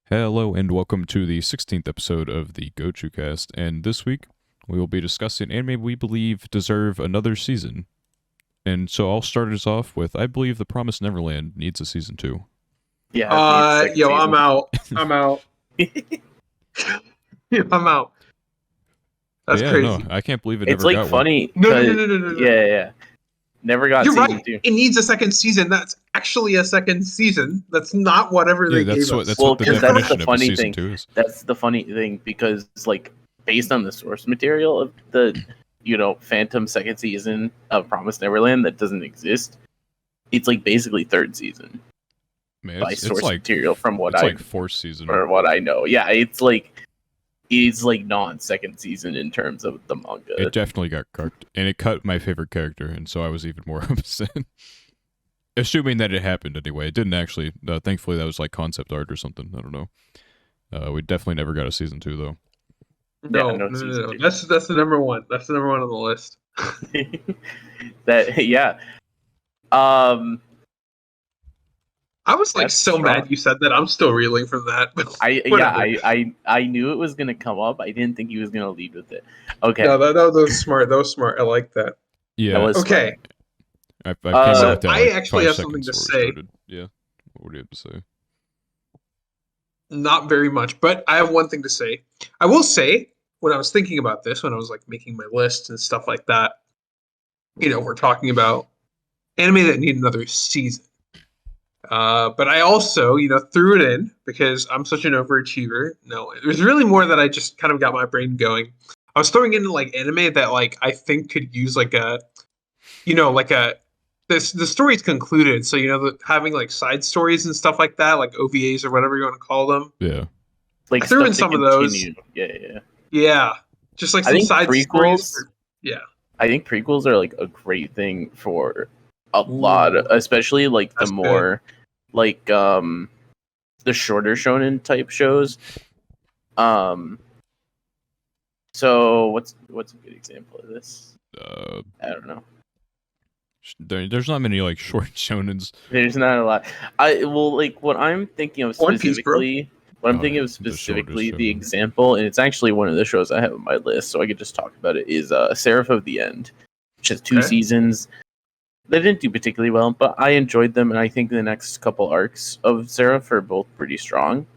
Hello and welcome to the 16th episode of the Gochuucast, and this week we will be discussing anime we believe deserve another season. And so I'll start us off with I believe The Promised Neverland needs a season 2. Yeah, it needs a second Yo, season. I'm out. I'm out. I'm out. That's yeah, crazy. no, I can't believe it It's never like got funny. No, no, 'cause- no, no, no, no. Yeah. Never got You're season right. 2. It needs a second season. That's actually a second season. That's not whatever one. they Yeah, that's gave what us. that's Well, what the 'cause that's the definition of a funny season thing. 2 is. That's the funny thing because it's like based on the source material of the, Phantom second season of Promised Neverland that doesn't exist. It's like basically third season Man, by it's source like material from what it's I like fourth season. or what I know. Yeah, it's like non second season in terms of the manga. It definitely got cut, and it cut my favorite character, and so I was even more upset. Assuming that it happened anyway. It didn't actually. Thankfully, that was like concept art or something. I don't know. We definitely never got a season 2 though. No, Yeah, no, no, season no. two. That's the number one. That's the number one on the list. That yeah. Um I was like That's so strong. mad you said that. I'm still reeling from that. but I whatever. I knew it was gonna come up. I didn't think he was gonna lead with it. Okay. No, that was smart. That was smart. I like that. Yeah. That was Okay. I came out So with that. I like, actually 5 have something seconds to before we say. started. Yeah. What do you have to say? Not very much, but I have one thing to say. I will say, when I was thinking about this, when I was like making my list and stuff like that, we're talking about anime that need another season. But I also, threw it in because I'm such an overachiever. No, there's really more that I just kind of got my brain going. I was throwing in like anime that like I think could use like a, like a this the story's concluded, so having like side stories and stuff like that, like OVAs or whatever you want to call them. Yeah. like I threw in stuff to some of those. continue. Yeah. Yeah, just like I some think side prequels stories. Yeah, I think prequels are like a great thing for a lot, especially like the That's more like the shorter shonen type shows. So what's a good example of this? I don't know. There's not many like short shonens. There's not a lot. Like what I'm thinking of One Piece, bro. specifically. What I'm Oh, thinking of the specifically, shortest the show. example, and it's actually one of the shows I have on my list, so I could just talk about it. Is Seraph of the End, which has 2 Okay. seasons. They didn't do particularly well, but I enjoyed them, and I think the next couple arcs of Seraph are both pretty strong,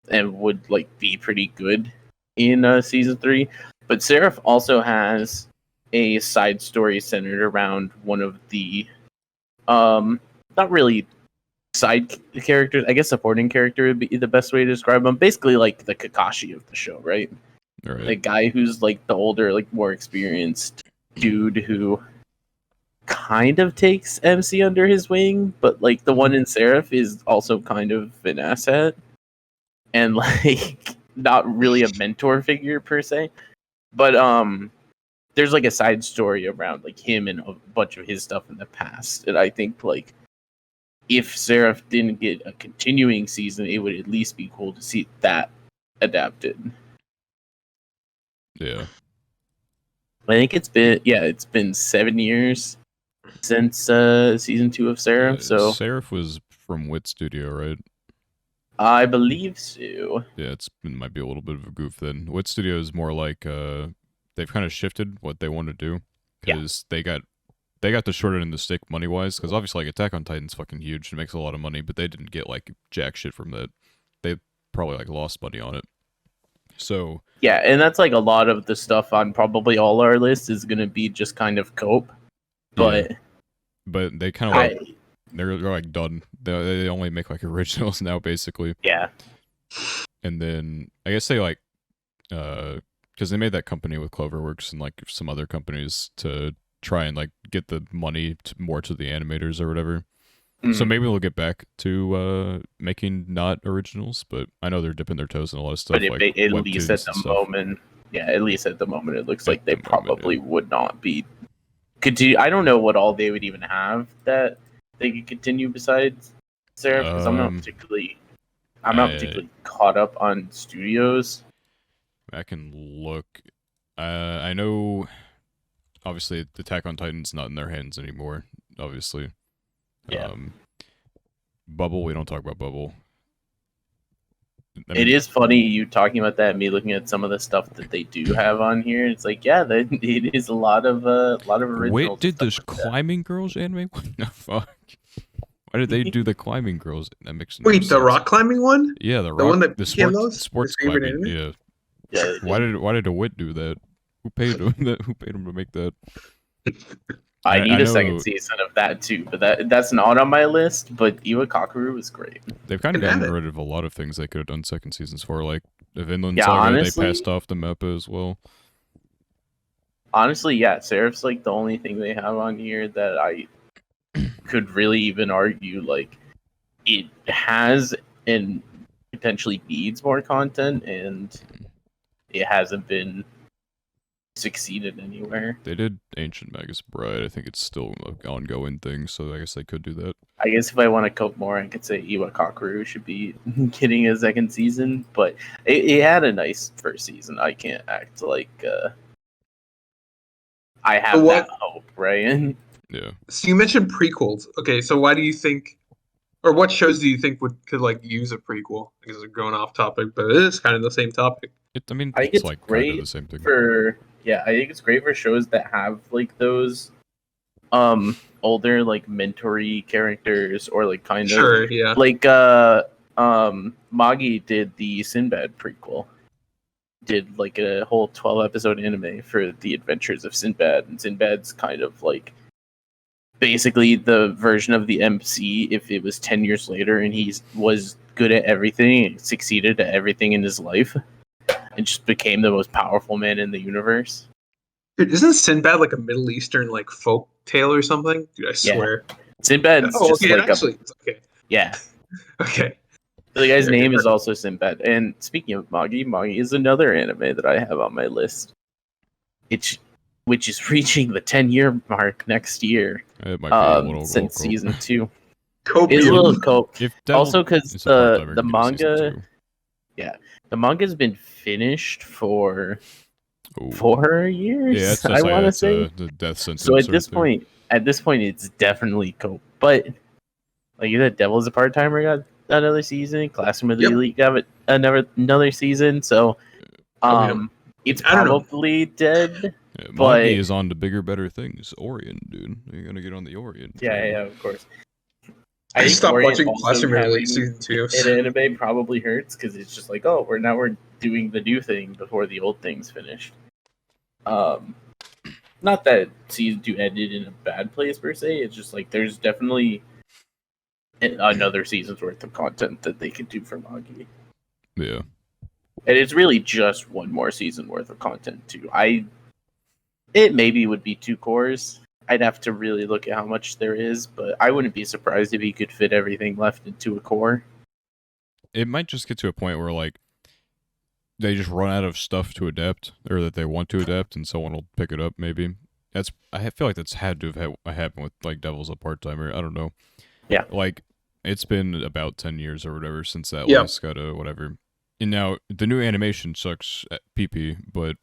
and would like be pretty good in season 3. But Seraph also has a side story centered around one of the not really side characters, I guess supporting character would be the best way to describe them. Basically like the Kakashi of the show, right? Right. The guy who's like the older, like more experienced dude who kind of takes MC under his wing, but like the one in Seraph is also kind of an asset and like not really a mentor figure per se. But there's like a side story around like him and a bunch of his stuff in the past. And I think like if Seraph didn't get a continuing season, it would at least be cool to see that adapted. Yeah. I think it's been 7 years since season 2 of Seraph, so Seraph was from Wit Studio, right? I believe so. Yeah, it might be a little bit of a goof then. Wit Studio is more like they've kind of shifted what they want to do because they got the short end of the stick money wise. Because obviously, like Attack on Titan's fucking huge, it makes a lot of money, but they didn't get like jack shit from that. They probably like lost money on it. So Yeah, and that's like a lot of the stuff on probably all our lists is gonna be just kind of cope. But but they kind of like they're like done. They only make like originals now, basically. yeah. And then I guess they like because they made that company with Cloverworks and like some other companies to try and like get the money more to the animators or whatever. So maybe they'll get back to making not originals, but I know they're dipping their toes in a lot of stuff. But like at least at webtoons the and stuff. moment, at least at the moment, it looks At like they the moment, probably would not be continue. I don't know what all they would even have that they could continue besides Seraph, because I'm not particularly caught up on studios. I can look. I know. Obviously, the Attack on Titan's not in their hands anymore. Obviously. Yeah. Bubble. We don't talk about Bubble. I It mean, is funny you talking about that. Me looking at some of the stuff that they do have on here. It's like, yeah, it is a lot of Wit originals and did stuff this like that. climbing girls anime. What the fuck? Why did they do the climbing girls? That makes no Wait, the sense. rock climbing one? Yeah, the The one rock, that the became sports his favorite climbing. anime? Yeah. Yeah, they Why did. did a Wit do that? Who paid him? Who paid him to make that? I I need a second know season of that too, but that's not on my list. But Iwakakuru was great. they've kind of Can have gotten it. rid of a lot of things they could have done second seasons for, like the Vinland Yeah, Saga. They honestly, passed off the Mappa as well. yeah, Seraph's like the only thing they have on here that I could really even argue like it has and potentially needs more content, and it hasn't been succeeded anywhere. They did Ancient Magus Bride. I think it's still an ongoing thing, so I guess they could do that. I guess if I want to cope more, I could say Iwakakuru should be getting a second season, but it had a nice first season. I can't act like I But have that what? hope, right? Yeah. So you mentioned prequels. Okay, so why do you think, or what shows do you think could like use a prequel? I guess it's going off topic, but it is kind of the same topic. I mean, I think it's it's like kind of great the same thing. I think it's great for shows that have like those older like mentory characters or like kind of Sure, yeah. like Magi did the Sinbad prequel. Did like a whole 12 episode anime for the adventures of Sinbad, and Sinbad's kind of like basically the version of the MC if it was 10 years later and he was good at everything and succeeded at everything in his life and just became the most powerful man in the universe. Dude, isn't Sinbad like a Middle Eastern like folk tale or something? Dude, I Yeah. swear. Sinbad's Oh, just okay, like actually, it's okay. yeah. Okay. The guy's Okay, name is perfect. also Sinbad. And speaking of Magi is another anime that I have on my list. It's which is reaching the 10-year mark next year. It might be a little Since cope. season 2. Copium. It's a little cope. If Devil Also because is a part-timer, the can do season manga 2. the manga's been finished for Ooh. 4 years. Yeah, that's I just like want to that's say. the death sentence. So Right there. at this point, it's definitely cope. But like you said, Devil's a part timer got another season. Classroom of the Yep. Elite got another season. So Copium. it's I don't know. probably dead. Yeah, But Magi is on to bigger, better things. Orient, dude, you're gonna get on the Orient. yeah, of course. I think stopped Orient watching also Classroom having Elite season 2. an anime probably hurts because it's just like, oh, we're doing the new thing before the old thing's finished. Not that season 2 ended in a bad place per se. It's just like there's definitely another season's worth of content that they could do for Magi, Yeah. and it's really just one more season worth of content too. It maybe would be 2 cores. I'd have to really look at how much there is, but I wouldn't be surprised if you could fit everything left into a core. It might just get to a point where like they just run out of stuff to adapt, or that they want to adapt, and someone will pick it up. Maybe I feel like that's had to have happened with like Devil's a part timer. I don't know. Yeah. Like it's been about 10 years or whatever since that Yeah. last got a whatever. And now the new animation sucks at PP, but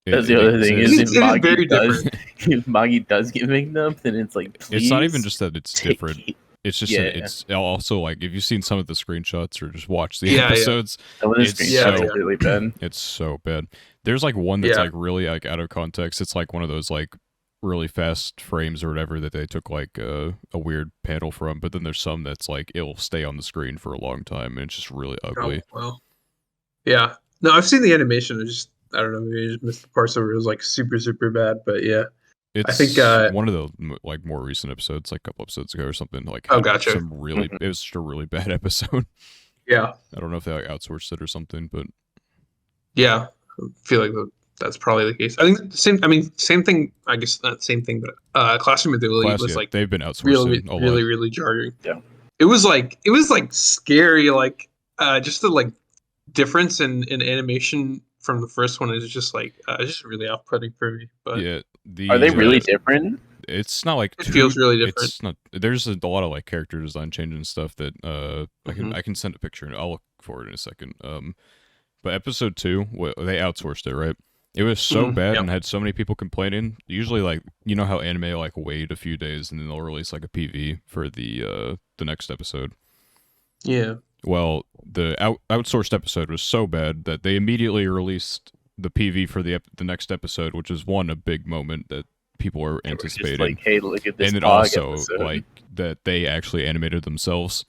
That's the other thing It is is if Magi very does different. if Magi does get made up, then it's like please It's not even just that it's take different. it. It's just Yeah. that it's also like if you've seen some of the screenshots or just watch the Yeah, yeah. episodes, Some of the It's screenshots so- are really bad. it's so bad. There's like one that's Yeah. like really like out of context. It's like one of those like really fast frames or whatever that they took like a weird panel from, but then there's some that's like it'll stay on the screen for a long time and it's just really ugly. Oh, well. Yeah. No, I've seen the animation. I don't know, maybe I just missed the parts where it was like super, super bad, but yeah. It's think, one of the like more recent episodes, like a couple episodes ago or something. Like Oh, had gotcha. some really it was just a really bad episode. Yeah. I don't know if they like outsourced it or something, but Yeah. I feel like that's probably the case. I think same thing, I guess not same thing, but Classroom of the Elite Class, was yeah, like they've been outsourcing really, a lot. really, really jarring. Yeah. It was like scary, like just the like difference in animation from the first one is just like it's just really off-putting for me. But Yeah, the Are they really different? It's not like It feels really different. It's not. There's a lot of like character design change and stuff that Mhm. I can send a picture and I'll look for it in a second. But episode 2, they outsourced it, right? It was so Mhm, bad yep. and had so many people complaining. Usually, like you know how anime like wait a few days and then they'll release like a PV for the next episode. Yeah. Well, the outsourced episode was so bad that they immediately released the PV for the next episode, which is a big moment that people are They were just anticipating, like, hey, look at this and then Pog also episode. like that they actually animated themselves.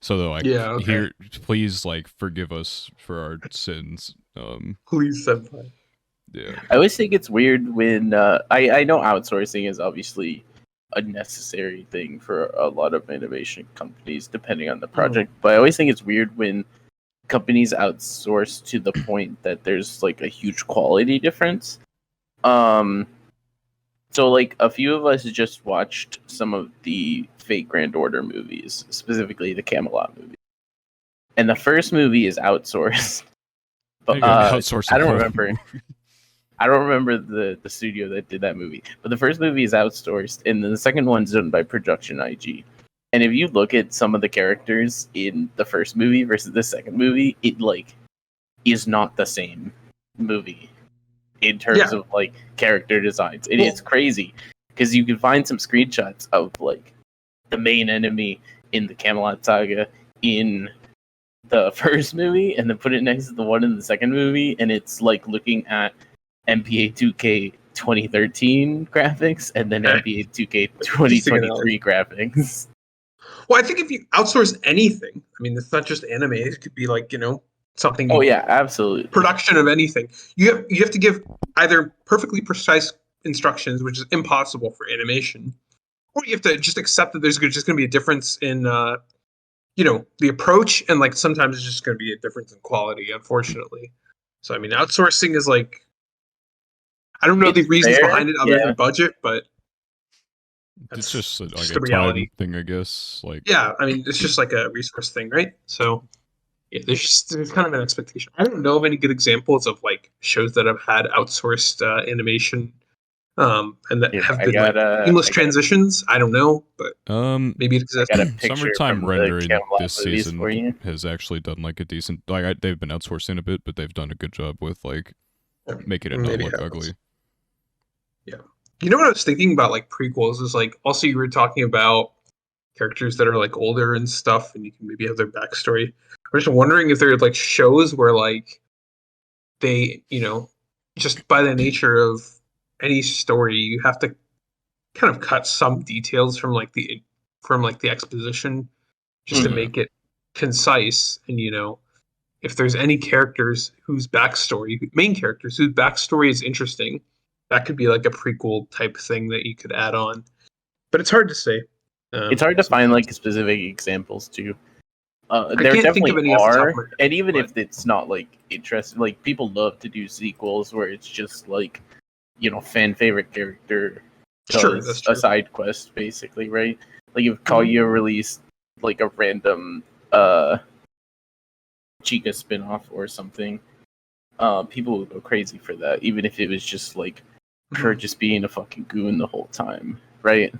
So they're like, Yeah, okay. here, please, like, forgive us for our sins. Please, senpai. Yeah. I always think it's weird when I know outsourcing is obviously a necessary thing for a lot of animation companies, depending on the project. But I always think it's weird when companies outsource to the point that there's like a huge quality difference. So like a few of us just watched some of the Fate Grand Order movies, specifically the Camelot movie, and the first movie is outsourced. There you But go, outsource the I don't whole remember. movie. I don't remember the studio that did that movie, but the first movie is outsourced, and then the second one's done by Production IG. And if you look at some of the characters in the first movie versus the second movie, it like is not the same movie in terms of like character designs. It's crazy because you can find some screenshots of like the main enemy in the Camelot saga in the first movie, and then put it next to the one in the second movie, and it's like looking at NBA 2K 2013 graphics and then NBA 2K 2023 graphics. Well, I think if you outsource anything, I mean, it's not just anime. It could be like something. Oh yeah, absolutely. Production of anything. You have to give either perfectly precise instructions, which is impossible for animation, or you have to just accept that there's just going to be a difference in the approach, and like sometimes it's just going to be a difference in quality, unfortunately. So I mean, outsourcing is like, I don't know the reasons behind it other than budget, but it's just like just a reality time thing, I guess. Like, yeah, I mean, it's just like a resource thing, right? So yeah, there's kind of an expectation. I don't know of any good examples of like shows that have had outsourced animation, and that have been like seamless transitions. I don't know, but maybe it exists. I got a picture Summertime from Rendering the Camelot this movies season for you. has actually done like a decent. Like they've been outsourcing a bit, but they've done a good job with like making it not look ugly. Yeah. You know what I was thinking about, like prequels, is like also you were talking about characters that are like older and stuff, and you can maybe have their backstory. I'm just wondering if there are like shows where like they, just by the nature of any story, you have to kind of cut some details from like the exposition just to make it concise. And if there's any characters whose main characters whose backstory is interesting, that could be like a prequel type thing that you could add on. But it's hard to say. It's hard to find like specific examples too. There can't definitely think of any off the top are, of my head, and even but- if it's not like interesting, like people love to do sequels where it's just like fan favorite character Sure, does that's true. a side quest basically, right? Like if Kaguya released like a random Chica spinoff or something, people would go crazy for that, even if it was just like her just being a fucking goon the whole time, right?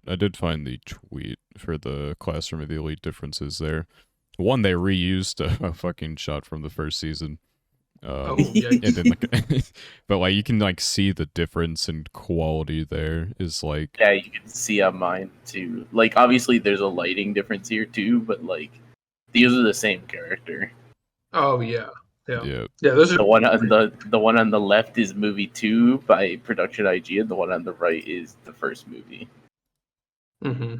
I did find the tweet for the Classroom of the Elite differences there. One, they reused a fucking shot from the first season. And then, like, but like you can like see the difference in quality there is like Yeah, you can see on mine too. Like obviously there's a lighting difference here too, but like these are the same character. Oh yeah. Yeah. Those are The one on the one on the left is movie 2 by Production IG, and the one on the right is the first movie. Mm-hmm.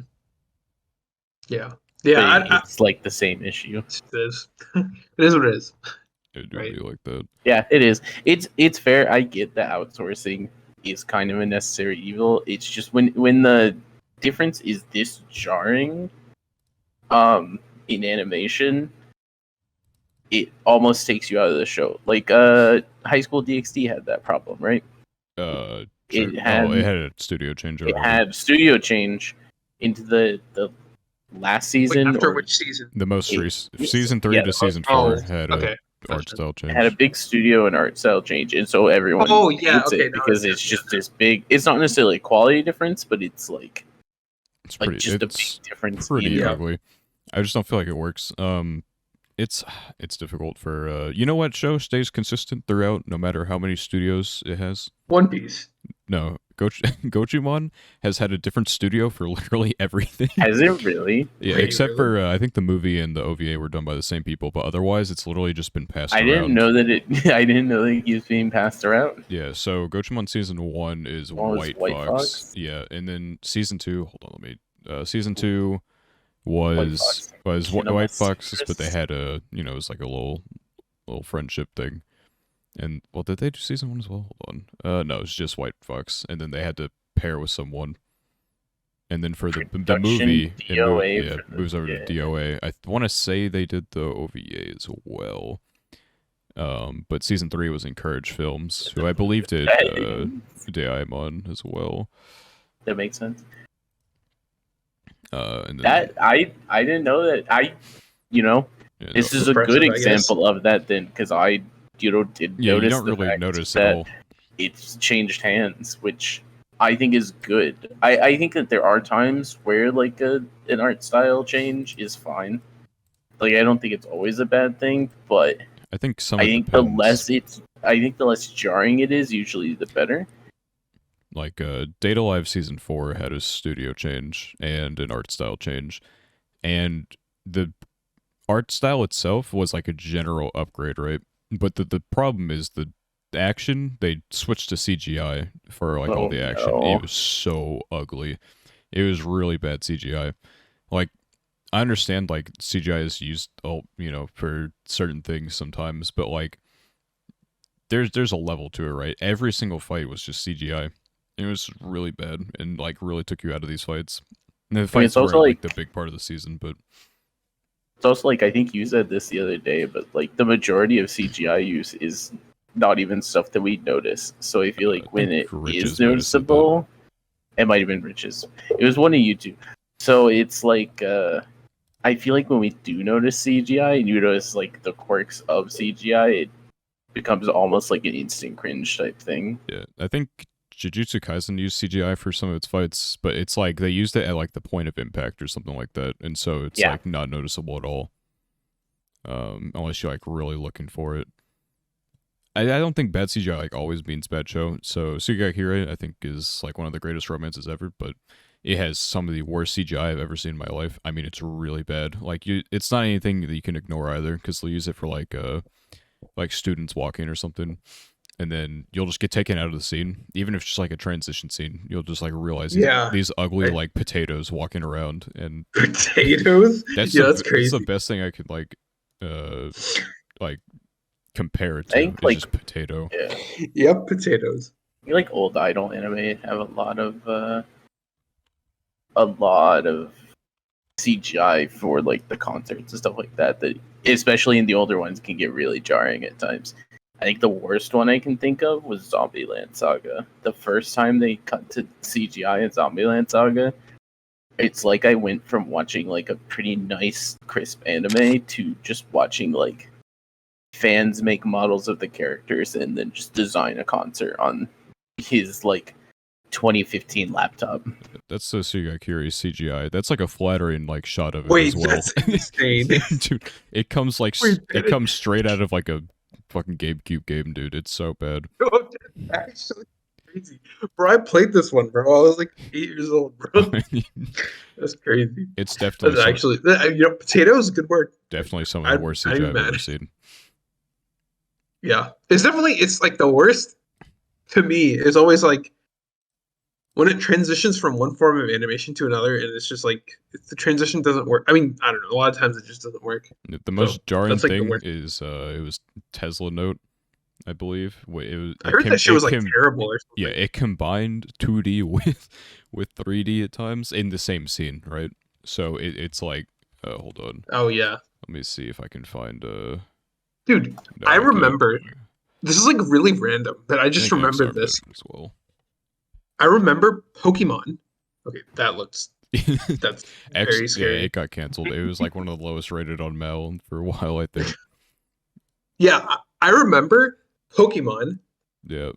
Yeah. It's like the same issue. It is. It is what it is. It would be like that. Yeah, it is. It's fair. I get that outsourcing is kind of a necessary evil. It's just when the difference is this jarring, in animation, it almost takes you out of the show. Like High School DxD had that problem, right? Sure. It had a studio change. It had studio change into the last season. After which season? The most recent season 3 to season 4 had a art style change. Had a big studio and art style change, and so everyone hates it because it's just this big. It's not necessarily a quality difference, but it's like it's a big difference. Pretty ugly. I just don't feel like it works. It's difficult for you know what show stays consistent throughout, no matter how many studios it has. One Piece. No, Gochumon has had a different studio for literally everything. Has it really? Yeah, Wait, except really? for I think the movie and the OVA were done by the same people, but otherwise it's literally just been passed I didn't around. know that it. I didn't know that it was being passed around. Yeah, so Gochumon season 1 is Oh, it's White White Fox. Fox? Yeah, and then season 2, hold on, let me season 2 White was Fox. White Kinema Foxes, but they Citrus? had a, it was like a little friendship thing. And well, did they do season 1 as well? Hold on. No, it's just White Fox, and then they had to pair with someone. And then for the Production movie, DOA yeah, for the moves over to DOA. I want to say they did the OVA as well. But season 3 was Encourage Films, who I believe did Daimon as well. That makes sense. And then, That I didn't know that. yeah, This no, is a good Impressive, I guess. example of that then, because I did yeah, you notice don't the really fact notice at that all. it's changed hands, which I think is good. I think that there are times where like an art style change is fine. Like I don't think it's always a bad thing, but I think some I of it think depends. the less jarring it is, usually the better. Like Data Live season 4 had a studio change and an art style change, and the art style itself was like a general upgrade, right? But the problem is the action, they switched to CGI for like all Oh the action. It no. was so ugly. It was really bad CGI. Like I understand like CGI is used for certain things sometimes, but like there's a level to it, right? Every single fight was just CGI. It was really bad and like really took you out of these fights. And the I mean, it's fights also weren't like like the big part of the season, but I think you said this the other day, but like the majority of CGI use is not even stuff that we notice. So I feel I like when think it is Riches might have said that. noticeable, it might have been Riches. It was one of you two. So it's like I feel like when we do notice CGI and you notice like the quirks of CGI, it becomes almost like an instant cringe type thing. Yeah, I think Jujutsu Kaisen used CGI for some of its fights, but it's like they used it at like the point of impact or something like that, and so it's Yeah. like not noticeable at all. Unless you're like really looking for it. I don't think bad CGI like always means bad show. So Sugakure I think is like one of the greatest romances ever, but it has some of the worst CGI I've ever seen in my life. I mean, it's really bad. Like it's not anything that you can ignore either, because they'll use it for like students walking or something, and then you'll just get taken out of the scene, even if it's just like a transition scene. You'll just like realize Yeah. these ugly Right. like potatoes walking around, and Potatoes? that's Yeah, that's that's the crazy. best thing I could like compare it I to. think It's like just potato. yeah, Yep, potatoes. I feel like old idol anime have a lot of CGI for like the concerts and stuff like that. That especially in the older ones can get really jarring at times. I think the worst one I can think of was Zombieland Saga. The first time they cut to CGI in Zombieland Saga, it's like I went from watching like a pretty nice, crisp anime to just watching like fans make models of the characters and then just design a concert on his like 2015 laptop. That's the Sugakure CGI. That's like a flattering like shot of it Wait, as well. that's insane. Dude, it comes like Wait, it comes straight out of like a fucking GameCube game, dude. It's so bad. Oh, that's actually crazy. Bro, I played this one, bro. I was like 8 years old, bro. That's crazy. It's definitely That's actually, potato is a good word. definitely some of the worst I'm CGI I've mad. ever seen. Yeah, it's like the worst to me is always like when it transitions from one form of animation to another, and it's just like the transition doesn't work. I mean, I don't know. A lot of times it just doesn't work. The So most jarring that's like the thing worst. is it was Tesla Note, I believe. I heard that shit was like terrible or something. Yeah, it combined 2D with 3D at times in the same scene, right? So it's like hold on. Oh yeah, Let me see if I can find dude. no, I can't. remember. This is like really random, but I just I think remembered Xrd this. as well. I remember Pokemon. Okay, that's very Yeah, scary. it got canceled. It was like one of the lowest rated on Mel for a while, I think. Yeah, I remember Pokemon. Yeah.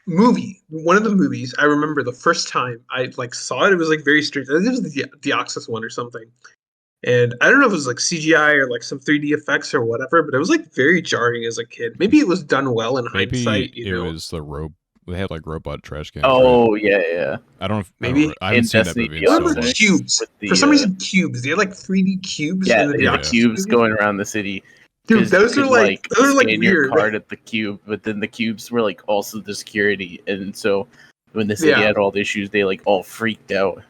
Movie. One of the movies. I remember the first time I like saw it. It was like very strange. I think it was the Deoxys one or something. And I don't know if it was like CGI or like some 3D effects or whatever, but it was like very jarring as a kid. Maybe it was done well in Maybe hindsight, you it know. was the They had like robot trash cans. Right? Oh yeah. I don't know. Maybe. I haven't In seen that Destiny movie in I so remember long. DLC. cubes. With the, For some reason, cubes. They had like 3D cubes Yeah, in the they had Yeah. the Deoxys cubes movie. going around the city. Dude, Because you those could are like scan your weird. card at the cube, but then the cubes were like also the security, and so when the city Yeah. had all the issues, they like all freaked out.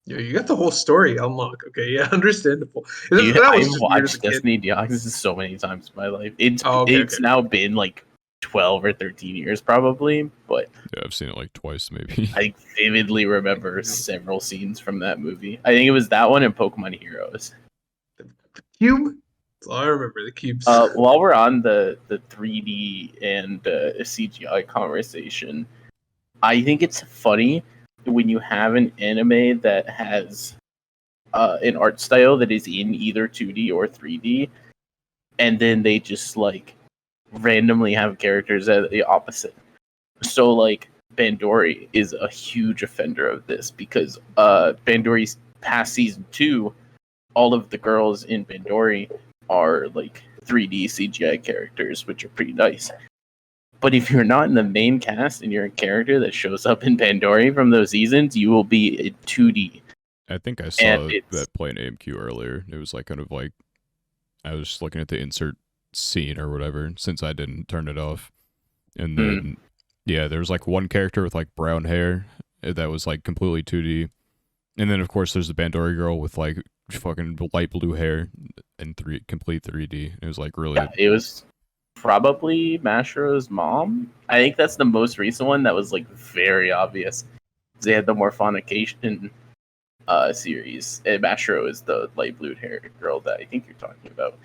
Yeah, you got the whole story unlock. Okay, yeah, understandable. That was I've just weird as watched a kid. Destiny Deoxys so many times in my life. It's Oh, okay, it's okay. now been like 12 or 13 years probably, but Yeah, I've seen it like twice maybe. I vividly remember several scenes from that movie. I think it was that one and Pokemon Heroes. Cube? That's all I remember, the cubes. While we're on the 3D and CGI conversation, I think it's funny when you have an anime that has an art style that is in either 2D or 3D, and then they just like randomly have characters that are the opposite. So like Bandori is a huge offender of this because Bandori's past season 2, all of the girls in Bandori are like 3D CGI characters, which are pretty nice. But if you're not in the main cast and you're a character that shows up in Bandori from those seasons, you will be in 2D. I think I And saw it's that playing AMQ earlier. It was like kind of like I was just looking at the insert scene or whatever since I didn't turn it off, and then yeah, there was like one character with like brown hair that was like completely 2D, and then of course there's the Bandori girl with like fucking light blue hair and complete 3D. It was like really yeah, it was probably Mastro's mom. I think that's the most recent one that was like very obvious. They had the Morphonication series. And Mastro is the light blue hair girl that I think you're talking about.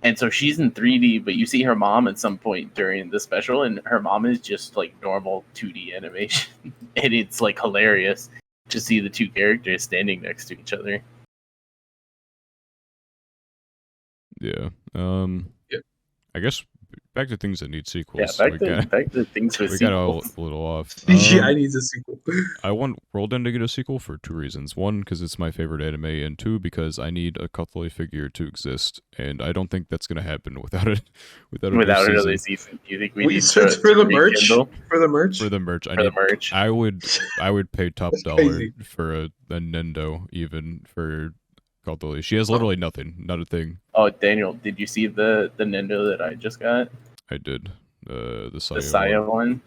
And so she's in 3D, but you see her mom at some point during the special, and her mom is just like normal 2D animation. And it's like hilarious to see the two characters standing next to each other. yeah. Yep. I guess back to things that need Yeah, sequels. back to things with we got a sequels. little off. Yeah, I need a sequel. I want World End to get a sequel for two reasons. One, because it's my favorite anime, and two, because I need a Cutlery figure to exist, and I don't think that's gonna happen without it. Without Another season, you think we Wait, need so to, it's for the to merch? rekindle For the merch? For the merch, for the merch? I would pay top dollar crazy. for a Nendo even for Cutlery. She has literally nothing, not a thing. Oh, Daniel, did you see the Nintendo that I just got? I did the The Saya Saya one. one?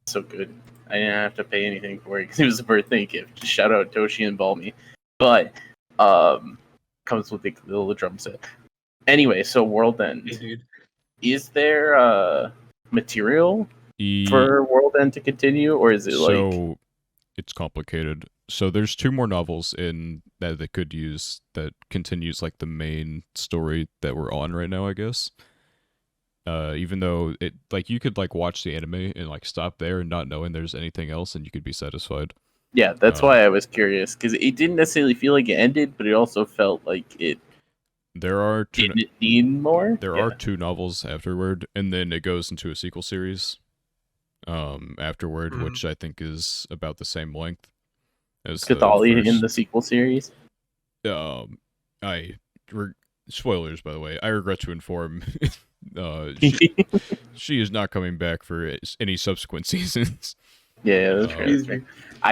So good. I didn't have to pay anything for it because it was a birthday gift. Just shout out Toshi and Balmy. But comes with the little drum set. Anyway, so World End. Yeah, dude. Is there material E- for World End to continue, or is it like so it's complicated. So there's two more novels in that they could use that continues like the main story that we're on right now, I guess. Even though it like you could like watch the anime and like stop there and not knowing there's anything else and you could be satisfied. yeah, that's why I was curious because it didn't necessarily feel like it ended, but it also felt like it There are two didn't need more. there Yeah. are two novels afterward, and then it goes into a sequel series afterward, Mhm. which I think is about the same length as Cathali the in first. the sequel series. I spoilers, by the way. I regret to inform she is not coming back for any subsequent seasons. Yeah, that's fair. That's fair.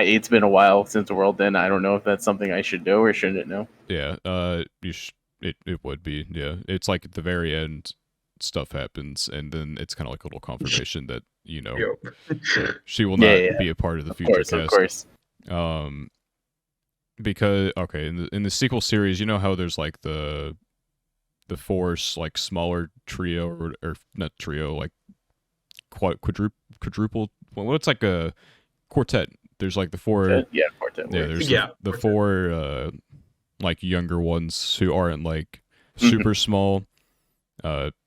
It's been a while since World End. I don't know if that's something I should know or shouldn't know. Yeah, it would be. Yeah, it's like at the very end, stuff happens, and then it's kind of like a little confirmation that she will not be a part of the future cast. Of course. Because okay, in the sequel series, you know how there's like the four like smaller trio or not trio like quadruple. Well, it's like a quartet. There's like the four. Quartet? Yeah, There's the quartet. four like younger ones who aren't like super small.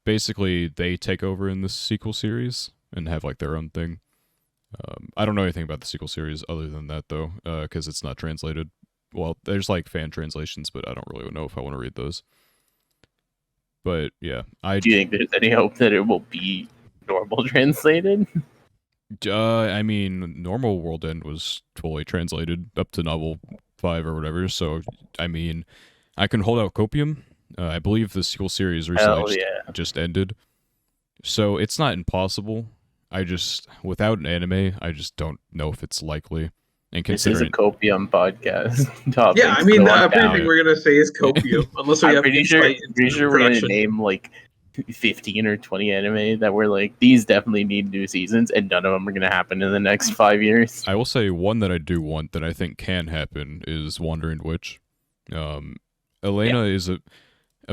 Basically, they take over in the sequel series and have like their own thing. I don't know anything about the sequel series other than that though, because it's not translated. Well, there's like fan translations, but I don't really know if I want to read those. But yeah, do you think there's any hope that it will be normal translated? I mean, normal World End was fully translated up to novel 5 or whatever. So I mean, I can hold out Copium. I believe the sequel series recently just ended, so it's not impossible. I just without an anime, I just don't know if it's likely. And This is a considering, copium podcast. Topics Yeah, I mean, going everything down. Yeah. we're gonna say is copium, unless we I'm have pretty insight into sure we're gonna production. name like 15 or 20 anime that we're like these definitely need new seasons, and none of them are gonna happen in the next 5 years. I will say one that I do want that I think can happen is Wandering Witch. Um, Elena is a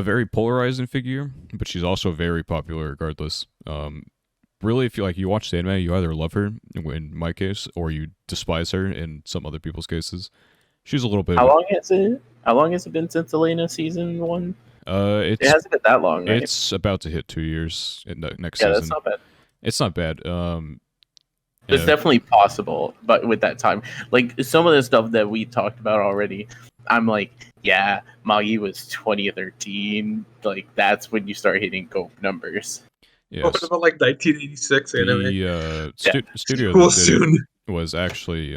very polarizing figure, but she's also very popular regardless. Really, if you watch the anime, you either love her, in my case, or you despise her in some other people's cases. She's a little bit. How long has it been since Elena season one? It It's hasn't been that long, right? it's about to hit 2 years in the next Yeah, that's season. not bad. It's not bad. It's definitely possible, but with that time, like some of the stuff that we talked about already, I'm like, yeah, Magi was 2013. Like that's when you start hitting Cope numbers. What yes, about like 1986 anime? the Yeah. studio Cool that did soon. it was actually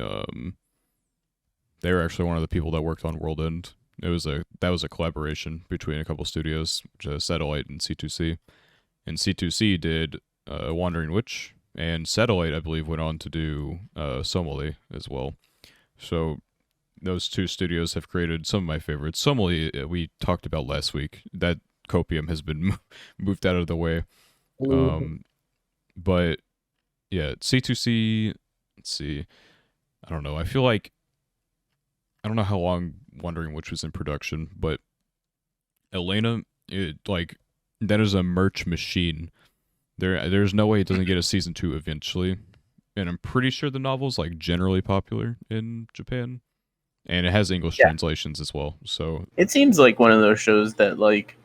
they were actually one of the people that worked on World End. That was a collaboration between a couple studios, Satellite and C2C. And C2C did Wandering Witch, and Satellite, I believe, went on to do Somali as well. So those two studios have created some of my favorites. Somali, we talked about last week. That copium has been moved out of the way. But yeah, C2C. Let's see. I don't know. I don't know how long Wondering Witch was in production, but Elena, that is a merch machine. There's no way it doesn't get a season 2 eventually, and I'm pretty sure the novel's like generally popular in Japan, and it has English Yeah. translations as well. So It seems like one of those shows that like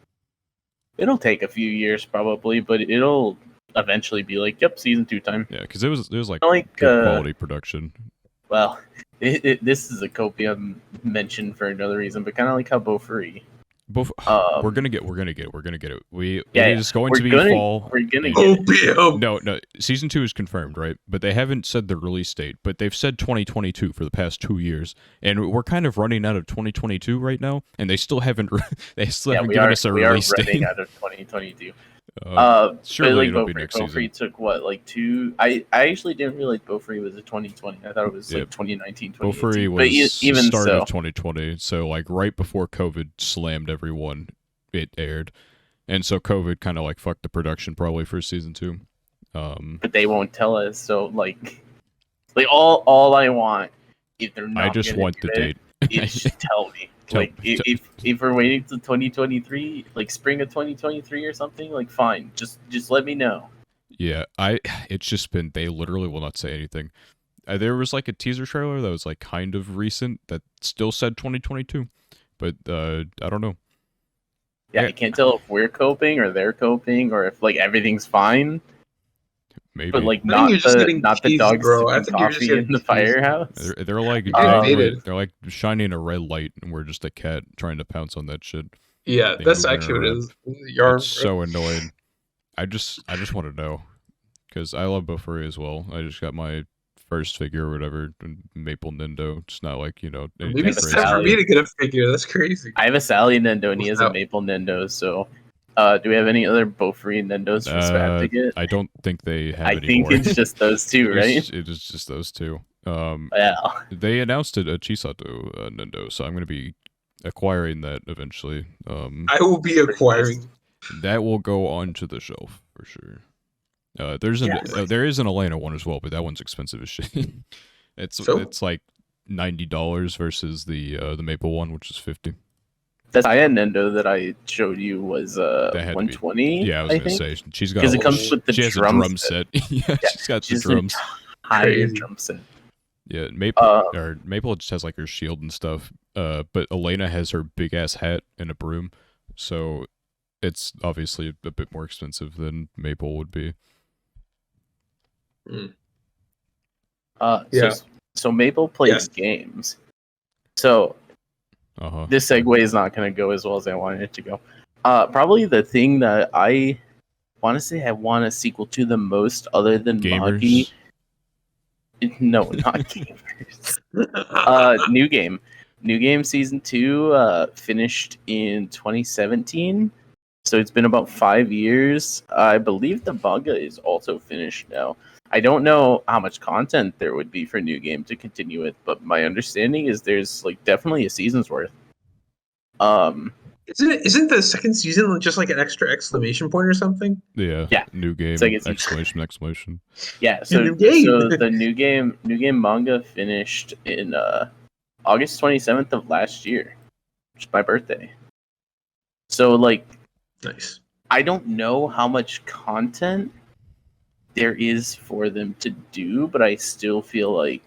it'll take a few years probably, but it'll eventually be like, yep, season 2 time. yeah, because it was like Like, good quality production. well, this is a copium mention for another reason, but kind of like how Bofuri. Both Um, we're gonna get it. Yeah, it is going to be fall. We're gonna and- get it. Opium. No, season 2 is confirmed, right? But they haven't said the release date. But they've said 2022 for the past 2 years, and we're kind of running out of 2022 right now. And they still haven't Yeah, given us a we are release running date. out of 2022. Surely but like it'll be next season. Bofuri took what, like 2? I actually didn't realize Bofuri was a 2020. I thought it was Yeah. like 2019, Bofuri 2018. was But even start so, of 2020, so like right before COVID slammed everyone, it aired, and so COVID kind of like fucked the production probably for season 2. but they won't tell us. So like all I want, if they're not I just gonna want do the it, date. is just tell me. Tell- Like if we're waiting till 2023, like spring of 2023 or something, like fine, just let me know. Yeah, it's just been they literally will not say anything. There was like a teaser trailer that was like kind of recent that still said 2022, but I don't know. Yeah, Yeah. I can't tell if we're coping or they're coping or if like everything's fine. Maybe But like I think you're just getting not the teased, dogs bro. I sipping think you're just coffee getting in the teased. firehouse. they're like You're getting baited. they're like shining a red light, and we're just a cat trying to pounce on that shit. Yeah, They that's moving actually what it around. is. Yarn, It's so annoying. I just want to know because I love Bofuri as well. I just got my first figure or whatever, Maple Nindo. It's not like anything Maybe it's That's time for valid. me to get a figure. That's crazy. I have a Sally Nendo and he has a Without- Maple Nendo. So, do we have any other Bofuri Nendos for Swap to get? I don't think they have I any think more. it's just those two, right? It is just those two. Yeah. They announced it at Chisato Nendo, so I'm going to be acquiring that eventually. I will be acquiring. That will go onto the shelf for sure. Yeah. There is an Elena one as well, but that one's expensive as shit. So? It's like $90 versus the Maple one, which is $50. That Saya Nendo that I showed you was That had to be- 120. Yeah, I was gonna say she's got 'Cause a it comes with the she has drum a drum set. Yeah, she's got the she's drums. Higher Crazy. drum set. Yeah, Maple Uh, Maple just has like her shield and stuff. But Elena has her big ass hat and a broom, so it's obviously a bit more expensive than Maple would be. Yeah. So Maple plays Yes. games. So Uh-huh. this segue is not going to go as well as I wanted it to go. Probably the thing that I want to say I want a sequel to the most, other than Magi. Gamers. No, not gamers. New Game season 2 finished in 2017. So it's been about 5 years. I believe the manga is also finished now. I don't know how much content there would be for New Game to continue with, but my understanding is there's like definitely a season's worth. Isn't the second season just like an extra exclamation point or something? Yeah. Yeah. New game! It's like it's Exclamation! yeah. So New game. so the New Game manga finished in August 27th of last year, which is my birthday. So like Nice. I don't know how much content there is for them to do, but I still feel like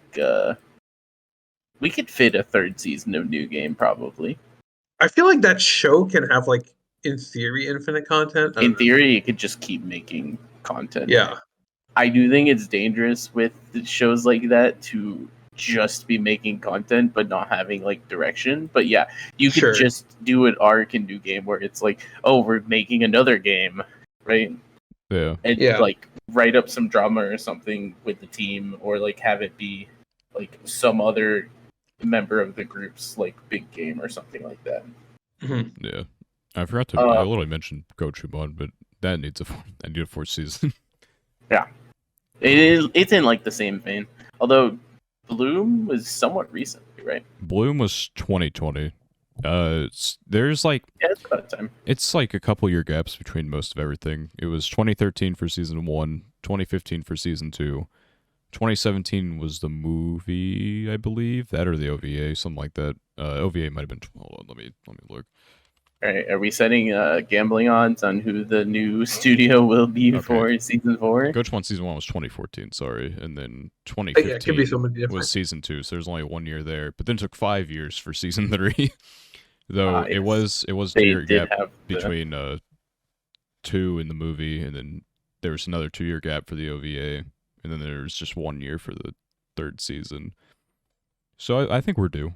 we could fit a third season of New Game probably. I feel like that show can have like, in theory, infinite content. I In don't know. theory, it could just keep making content. Yeah. I do think it's dangerous with shows like that to just be making content but not having like direction. But yeah, you could Sure. just do an arc in New Game where it's like, oh, we're making another game, right? Yeah. And Yeah. like write up some drama or something with the team, or like have it be like some other member of the group's like big game or something like that. Mhm. Yeah. I forgot to. I literally mentioned Gochuucast, but that needs a fourth season. It's in like the same vein. Although Bloom was somewhat recently, right? Bloom was 2020. There's like Yeah, it's about time. it's like a couple year gaps between most of everything. It was 2013 for season 1, 2015 for season 2. 2017 was the movie, I believe, that or the OVA, something like that. OVA might have been. Hold on, let me look. All right, are we setting gambling odds on who the new studio will be Okay. for season 4? Gochuucast season 1 was 2014, sorry, and then Yeah, it could be 2015 somebody different. was season 2. So there's only 1 year there, but then it took 5 years for season 3. Though it Yes. was They 2-year did gap have between 2 in the movie, and then there was another 2-year gap for the OVA, and then there was just 1 year for the third season. So I think we're due.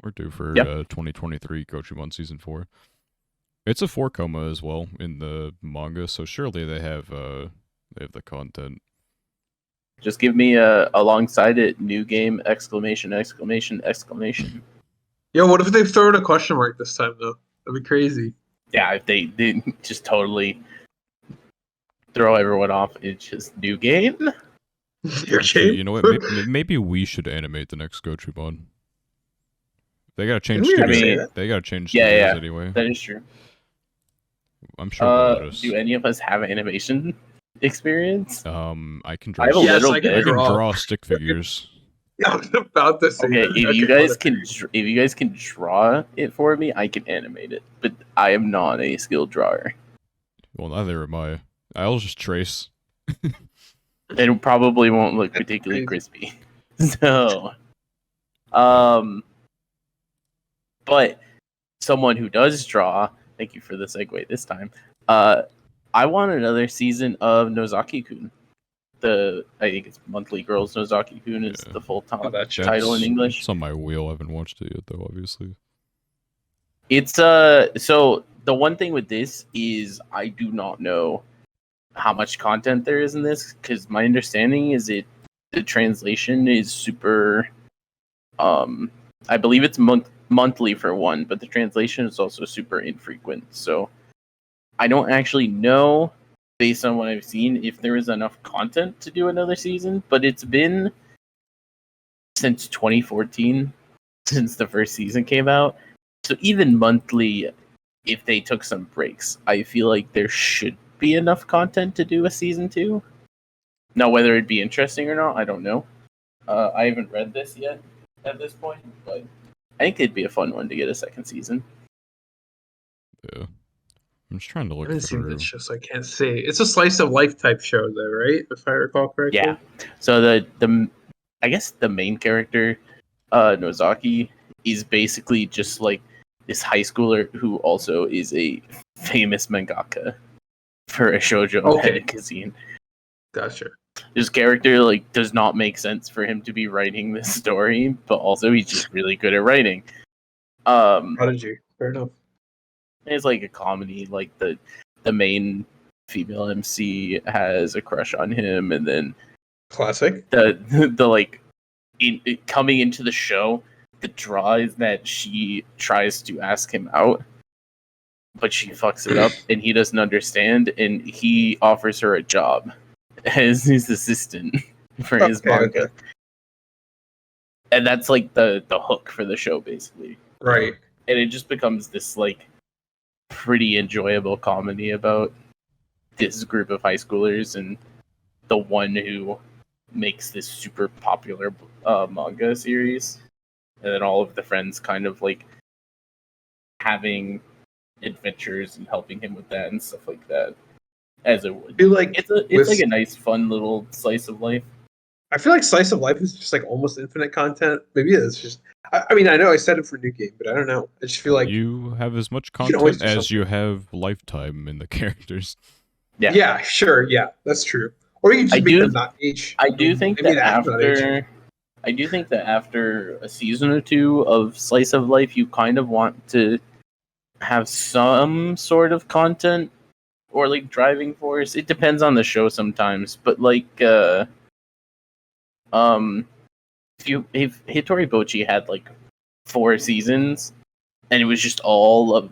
We're due for Yep. 2023 Gochuucast season 4. It's a 4 coma as well in the manga, so surely they have the content. Just give me alongside it New Game exclamation exclamation exclamation. Yo, what if they throw in a question mark this time though? That'd be crazy. Yeah, if they didn't just totally throw everyone off, it's just New Game. Your Actually, game? you know what? Maybe we should animate the next Gochuucast. They gotta change Didn't we already studios. say that? They gotta change Yeah, studios yeah. anyway. That is true. I'm sure they'll let us. Do any of us have animation experience? I can draw. I have a Yes, little I can bit. I can draw. draw stick figures. I was about to say Okay, that. if you Okay, guys whatever. if you guys can draw it for me, I can animate it. But I am not a skilled drawer. Well, neither am I. I'll just trace. It probably won't look particularly crispy. So, but someone who does draw, thank you for the segue this time. I want another season of Nozaki-kun. I think it's Monthly Girls Nozaki-kun is Yeah. the full Oh, that's title in English. It's on my wheel. I haven't watched it yet, though. Obviously. It's so the one thing with this is I do not know how much content there is in this, because my understanding is the translation is super I believe it's monthly for one, but the translation is also super infrequent. So I don't actually know, based on what I've seen, if there is enough content to do another season, but it's been since 2014 since the first season came out. So even monthly, if they took some breaks, I feel like there should be enough content to do a season 2. Now, whether it'd be interesting or not, I don't know. I haven't read this yet at this point, but I think it'd be a fun one to get a second season. Yeah. I'm just trying to I look haven't seen through. this show, so I can't say. It's a slice of life type show, though, right? If I recall correctly. Yeah. So the I guess the main character, Nozaki, is basically just like this high schooler who also is a famous mangaka for a shoujo Okay. magazine. Gotcha. His character like does not make sense for him to be writing this story, but also he's just really good at writing. Prodigy. Fair enough. It's like a comedy. Like the main female MC has a crush on him, and then Classic. the like coming into the show, the draw is that she tries to ask him out, but she fucks it up, and he doesn't understand, and he offers her a job, as his assistant for his manga. Okay. And that's like the hook for the show, basically. Right. And it just becomes this like pretty enjoyable comedy about this group of high schoolers and the one who makes this super popular manga series, and then all of the friends kind of like having adventures and helping him with that and stuff like that. As it would, I feel like it's like a nice, fun little slice of life. I feel like Slice of Life is just like almost infinite content. Maybe it's just. I mean, I know I said it for New Game, but I don't know. I just feel like You have as much you can always content do as something. you have lifetime in the characters. Yeah. Yeah, sure. Yeah, that's true. Or you can I just make do- them not age. I do think Maybe that that's not age. after a season or two of slice of life, you kind of want to have some sort of content or like driving force. It depends on the show sometimes, but like if Hitori Bochi had like 4 seasons and it was just all of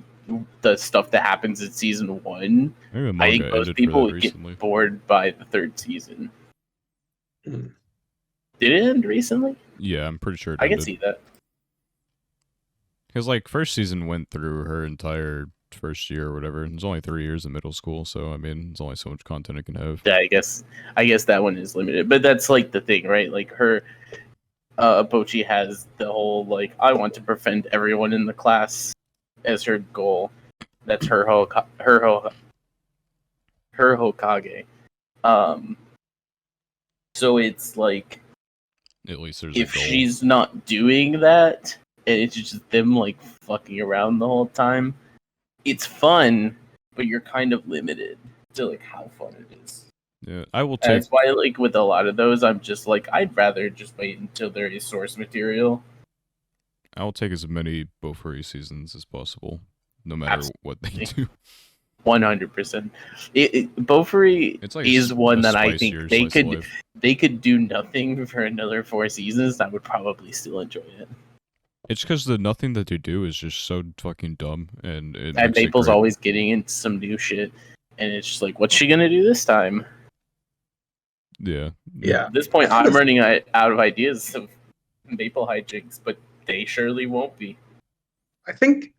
the stuff that happens in season 1, Maybe the I think manga most ended for people that would recently. get bored by the 3rd season. Hmm. Did it end recently? Yeah, I'm pretty sure it I can ended. see that. Because, like, first season went through her entire first year or whatever. It's only 3 years in middle school, so, I mean, there's only so much content it can have. Yeah, I guess that one is limited, but that's like the thing, right? Like her, Bochi has the whole like I want to befriend everyone in the class as her goal. That's her Hokage. Um, so it's like At least there's if a goal. she's not doing that, and it's just them like fucking around the whole time, it's fun, but you're kind of limited to like how fun it is. Yeah, I will And take... that's why, like, with a lot of those, I'm just like, I'd rather just wait until there is source material. I will take as many Bofuri seasons as possible, no matter what they do. 100%. Bofuri It's like is one that I think spicier they slice of could life. they could do nothing for another 4 seasons. I would probably still enjoy it. It's because the nothing that they do is just so fucking dumb, and it And makes it Maple's great. always getting into some new shit, and it's just like, what's she gonna do this time? Yeah. Yeah. At this point, I'm running out of ideas of Maple hijinks, but they surely won't be. I think.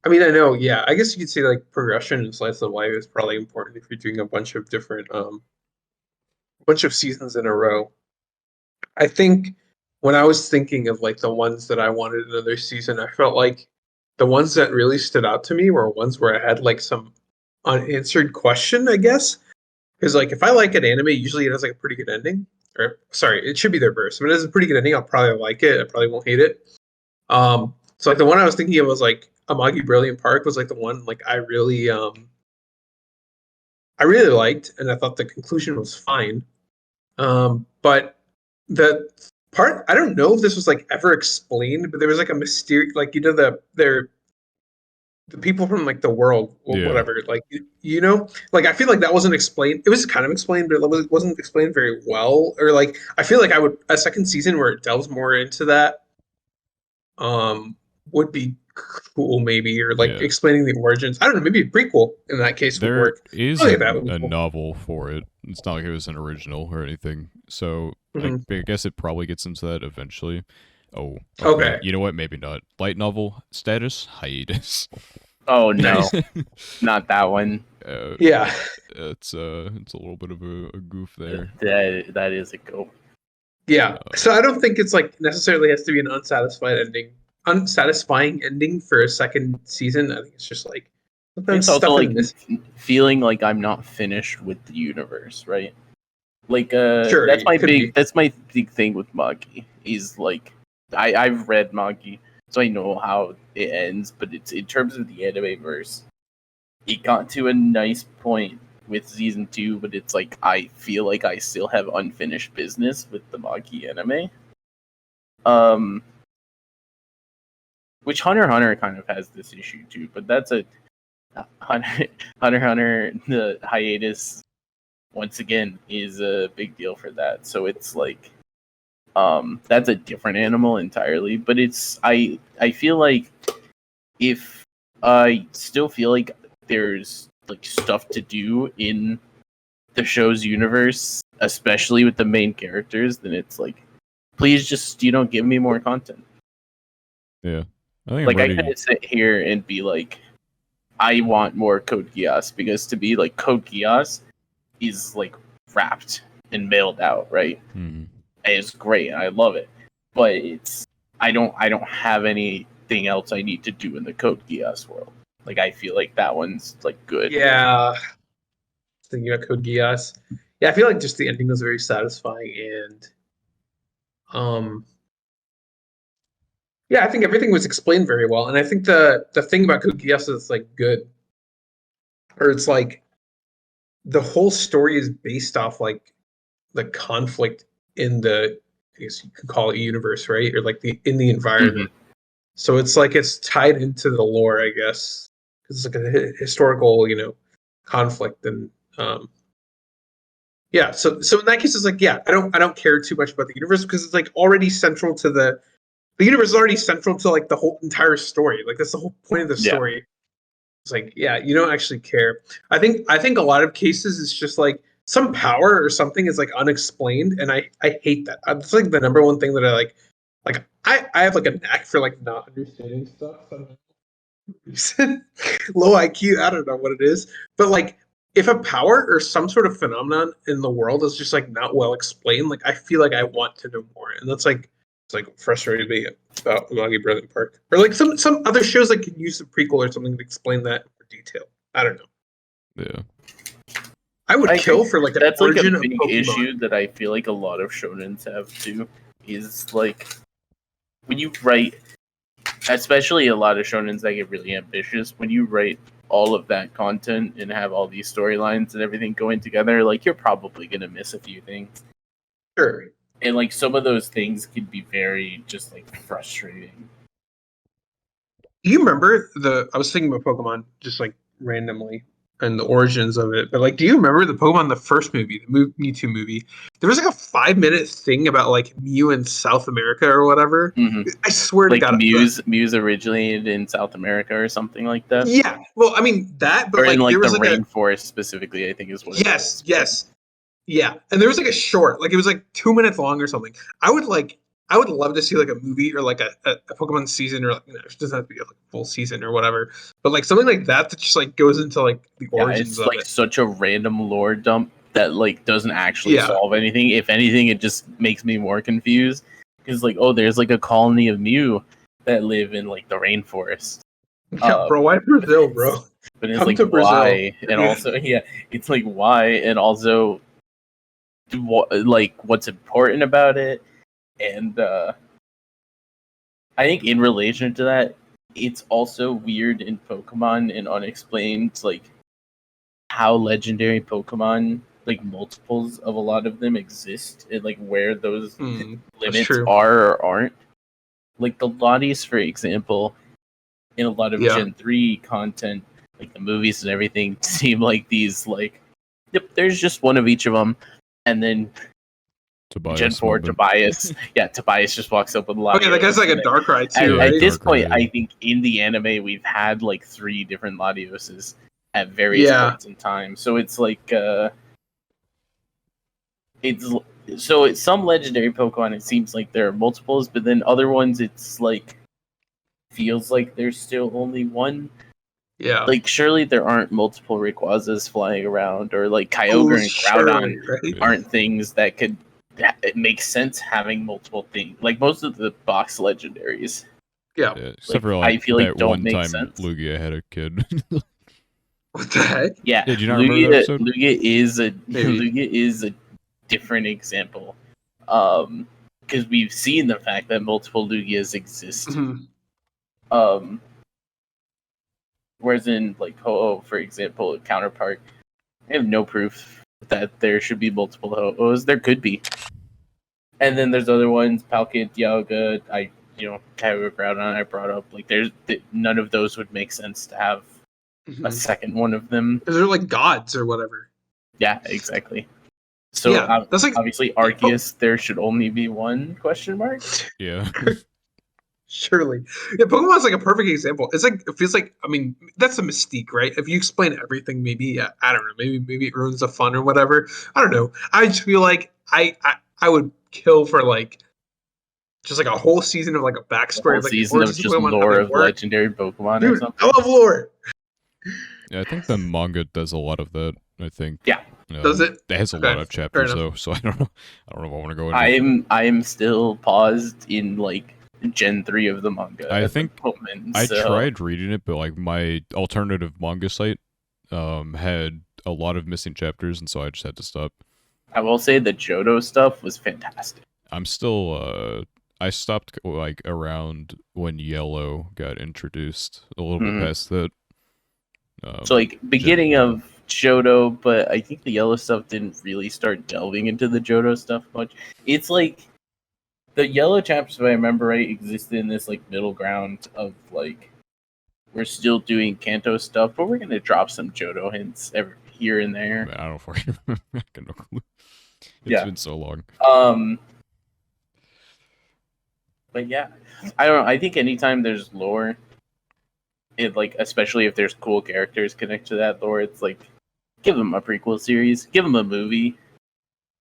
I mean, I know. Yeah, I guess you could say like progression and slice of life is probably important if you're doing a bunch of different, bunch of seasons in a row. I think when I was thinking of like the ones that I wanted another season, I felt like the ones that really stood out to me were ones where I had like some unanswered question, I guess. Because like if I like an anime, usually it has like a pretty good ending. Or sorry, it should be the reverse. If it has a pretty good ending, I'll probably like it. I probably won't hate it. So like the one I was thinking of was like Amagi Brilliant Park was like the one like I really liked, and I thought the conclusion was fine. But the part I don't know if this was like ever explained, but there was like a mysterious like the people from like the world Yeah. whatever like you know like I feel like that wasn't explained. It was kind of explained, but it wasn't explained very well. Or like I feel like I would a second season where it delves more into that would be cool maybe, or like Yeah. explaining the origins. I don't know, maybe a prequel in that case would There work. is I think that would be a cool. novel for it. It's not like it was an original or anything. So Mhm. I guess it probably gets into that eventually. Oh, okay. Okay. You know what? Maybe not. Light novel status hiatus. Oh no, not that one. Yeah. It's a little bit of a goof there. That is a go. Yeah. So I don't think it's like necessarily has to be an unsatisfying ending for a second season. I think it's just like sometimes It's also stuff like in this. feeling like I'm not finished with the universe, right? Like Sure, that's it could be. my big thing with Magi. Is like I've read Magi, so I know how it ends, but it's in terms of the anime verse, it got to a nice point with season 2, but it's like I feel like I still have unfinished business with the Magi anime. Which Hunter x Hunter kind of has this issue too, but that's a Hunter x Hunter the hiatus once again is a big deal for that. So it's like that's a different animal entirely, but it's I feel like if I still feel like there's like stuff to do in the show's universe, especially with the main characters, then it's like, please just give me more content. Yeah, I think I'm Like I ready. couldn't sit here and be like, I want more Code Geass, because to be like Code Geass is like wrapped and mailed out, right? Mhm. And it's great. I love it, but I don't have anything else I need to do in the Code Geass world. Like I feel like that one's like good. Yeah, thinking about Code Geass. Yeah, I feel like just the ending was very satisfying, and yeah, I think everything was explained very well. And I think the thing about Code Geass is like good, or it's like the whole story is based off like the conflict in the, I guess you could call it universe, right? Or like in the environment. So it's like it's tied into the lore, I guess, because it's like a historical, conflict, and yeah. So in that case, it's like, yeah, I don't care too much about the universe, because it's like already central to the universe is already central to like the whole entire story. Like that's the whole point of the Yeah. story. It's like, yeah, you don't actually care. I think a lot of cases it's just like some power or something is like unexplained, and I hate that. It's like the number one thing that I like. Like I have like a knack for like not understanding stuff. Low IQ, I don't know what it is, but like if a power or some sort of phenomenon in the world is just like not well explained, like I feel like I want to know more, and that's like it's like frustrating me about Amagi Brethren Park, or like some other shows that could use a prequel or something to explain that in more detail. I don't know. Yeah. I would I kill agree. for like an That's like a origin of big Pokemon. issue that I feel like a lot of shonens have too. Is like when you write, especially a lot of shonens that get really ambitious, when you write all of that content and have all these storylines and everything going together, like you're probably gonna miss a few things. Sure. And like some of those things can be very just like frustrating. Do you remember I was thinking about Pokemon just like randomly and the origins of it, but like, do you remember the Pokemon, the first movie, the Mewtwo movie? There was like a 5 minute thing about like Mew in South America or whatever. Mm-hmm. I swear to Like God. Muse originated in South America or something like that. Yeah. Well, I mean that, but Or in like there like the was like a rainforest specifically, I think is what it yes, was. yes. Yeah, and there was like a short, like it was like 2 minutes long or something. I would love to see like a movie or like a Pokemon season, or like, it doesn't have to be like a full season or whatever, but like something like that that just like goes into like the Yeah, origins it's of like it. such a random lore dump that like doesn't actually Yeah, solve anything. If anything, it just makes me more confused. Because like, oh, there's like a colony of Mew that live in like the rainforest. yeah, bro. Why Brazil, bro? But it's Come like to Brazil. why, and also yeah, it's like why, and also like what's important about it, and I think in relation to that, it's also weird in Pokemon and unexplained, like how legendary Pokemon, like multiples of a lot of them exist, and like where those That's limits true. are or aren't. Like the Lotties, for example, in a lot of Yeah. Gen 3 content, like the movies and everything, seem like these, like, yep, there's just one of each of them. And then Tobias Gen 4, moment. Tobias. Yeah, Tobias just walks up with a lot. Okay, that guy's like a Darkrai too, Yeah, At right? this Darkrai, point, yeah. I think in the anime, we've had like 3 different Latioses at various Yeah. points in time. So it's like, it's some legendary Pokemon. It seems like there are multiples, but then other ones, it's like feels like there's still only one. Yeah. Like surely there aren't multiple Rayquazas flying around, or like Kyogre and Groudon Surely, right? aren't things that could. It makes sense having multiple things. Like most of the box legendaries, Yeah. Yeah, except like for I like feel like that don't one make time sense. Lugia had a kid. What the heck? Yeah, Did you not remember that episode? Lugia is a Maybe. Lugia is a different example, because we've seen the fact that multiple Lugias exist. Mhm. Whereas in like Ho-Oh, for example, counterpart, I have no proof that there should be multiple Ho-Ohs. There could be, and then there's other ones, Palkia, Dialga. Kyogre, Groudon. I brought up like none of those would make sense to have a second one of them. Because they're like gods or whatever. Yeah, exactly. So Yeah, that's like obviously Arceus, there should only be one question mark. Yeah. Surely. Yeah, Pokemon's like a perfect example. It's like it feels like I mean that's the mystique, right? If you explain everything, maybe I don't know, maybe it ruins the fun or whatever. I don't know. I just feel like I would kill for like just like a whole season of like a The backstory whole of like the season of origins of just Pokemon, how lore they of work. legendary Pokemon or Dude, I something. love lore. Yeah, I think the manga does a lot of that. I think. Yeah. Does it? It has a lot Okay, of fair chapters enough. though, so I don't know. I don't know if I want to go into. I'm still paused in like Gen 3 of the manga I at the think moment. I So tried reading it, but like my alternative manga site had a lot of missing chapters, and so I just had to stop. I will say the Johto stuff was fantastic. I'm still I stopped like around when Yellow got introduced, a little bit Mhm. past that. So like beginning of Johto, but I think the yellow stuff didn't really start delving into the Johto stuff much. It's like the yellow chapters, if I remember right, existed in this like middle ground of like we're still doing Kanto stuff, but we're gonna drop some Johto hints every here and there. Man, I don't fucking remember. I got no clue. It's Yeah. been so long. Um but yeah. I don't know. I think anytime there's lore, it like especially if there's cool characters connected to that lore, it's like give them a prequel series, give them a movie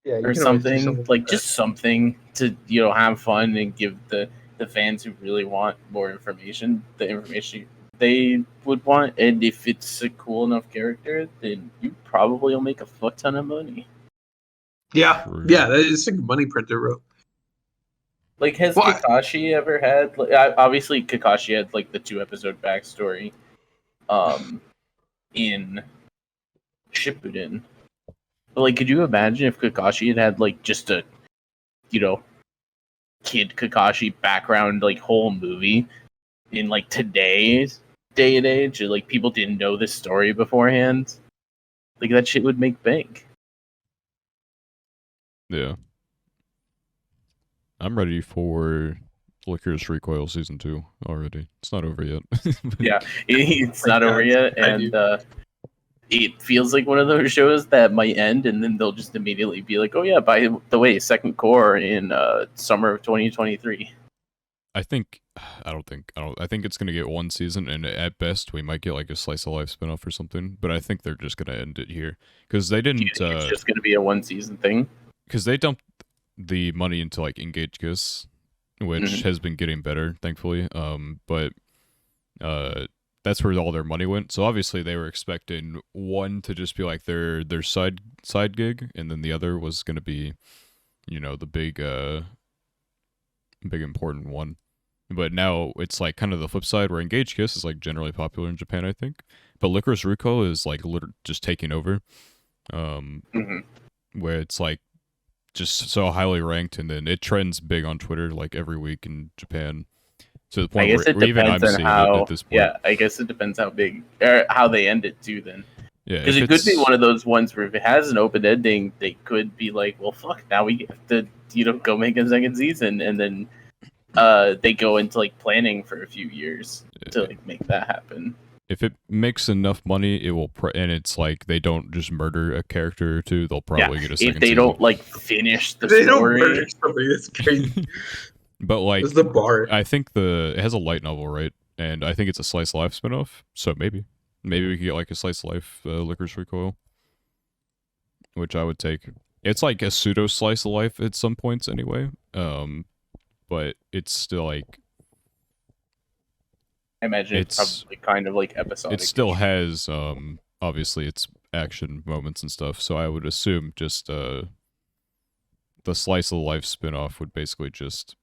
Yeah, you or can always do something something like that. just something to have fun and give the fans who really want more information the information they would want. And if it's a cool enough character, then you probably will make a fuck ton of money. Yeah, True. yeah, it's like a money printer, bro. Like, has Well, Kakashi ever had like, obviously Kakashi had like the 2 episode backstory in Shippuden, but like could you imagine if Kakashi had like just a you know kid Kakashi background like whole movie in like today's day and age, and, like people didn't know this story beforehand, like that shit would make bank. Yeah. I'm ready for Licorice Recoil Season 2 already. It's not over yet. Yeah, it's my not over God, yet, I and do. it feels like one of those shows that might end, and then they'll just immediately be like, "Oh yeah, by the way, second core in summer of 2023." I think I think it's gonna get one season, and at best we might get like a slice of life spinoff or something. But I think they're just gonna end it here because they Do you didn't think it's just going to be a 1 season thing? because they dumped the money into like Engage Kiss, which Mhm. has been getting better, thankfully. But uh, that's where all their money went. So obviously they were expecting one to just be like their side gig, and then the other was gonna be, the big important one. But now it's like kind of the flip side where Engage Kiss is like generally popular in Japan, I think. But Licorice Ruko is like just taking over. Um, Mhm. where it's like just so highly ranked, and then it trends big on Twitter like every week in Japan to the I point guess it where even depends I'm on seeing it at how. this point. Yeah, I guess it depends how big or how they end it too. Then, Yeah, because if it could be it's one of those ones where if it has an open ending, they could be like, "Well, fuck, now we have to, go make a second season," and then they go into like planning for a few years to like make that happen. if it makes enough money, it will. And it's like they don't just murder a character or two; they'll Yeah, probably get a if second they season. don't like finish the They don't murder story, somebody. That's crazy. But like, That's the bar. I think it has a light novel, right? And I think it's a slice of life spinoff. So maybe we could get like a slice of life Licorice Recoil, which I would take. It's like a pseudo slice of life at some points anyway. But it's still like I imagine it's it's probably kind of like episodic. it still has obviously it's action moments and stuff. So I would assume just the slice of life spinoff would basically just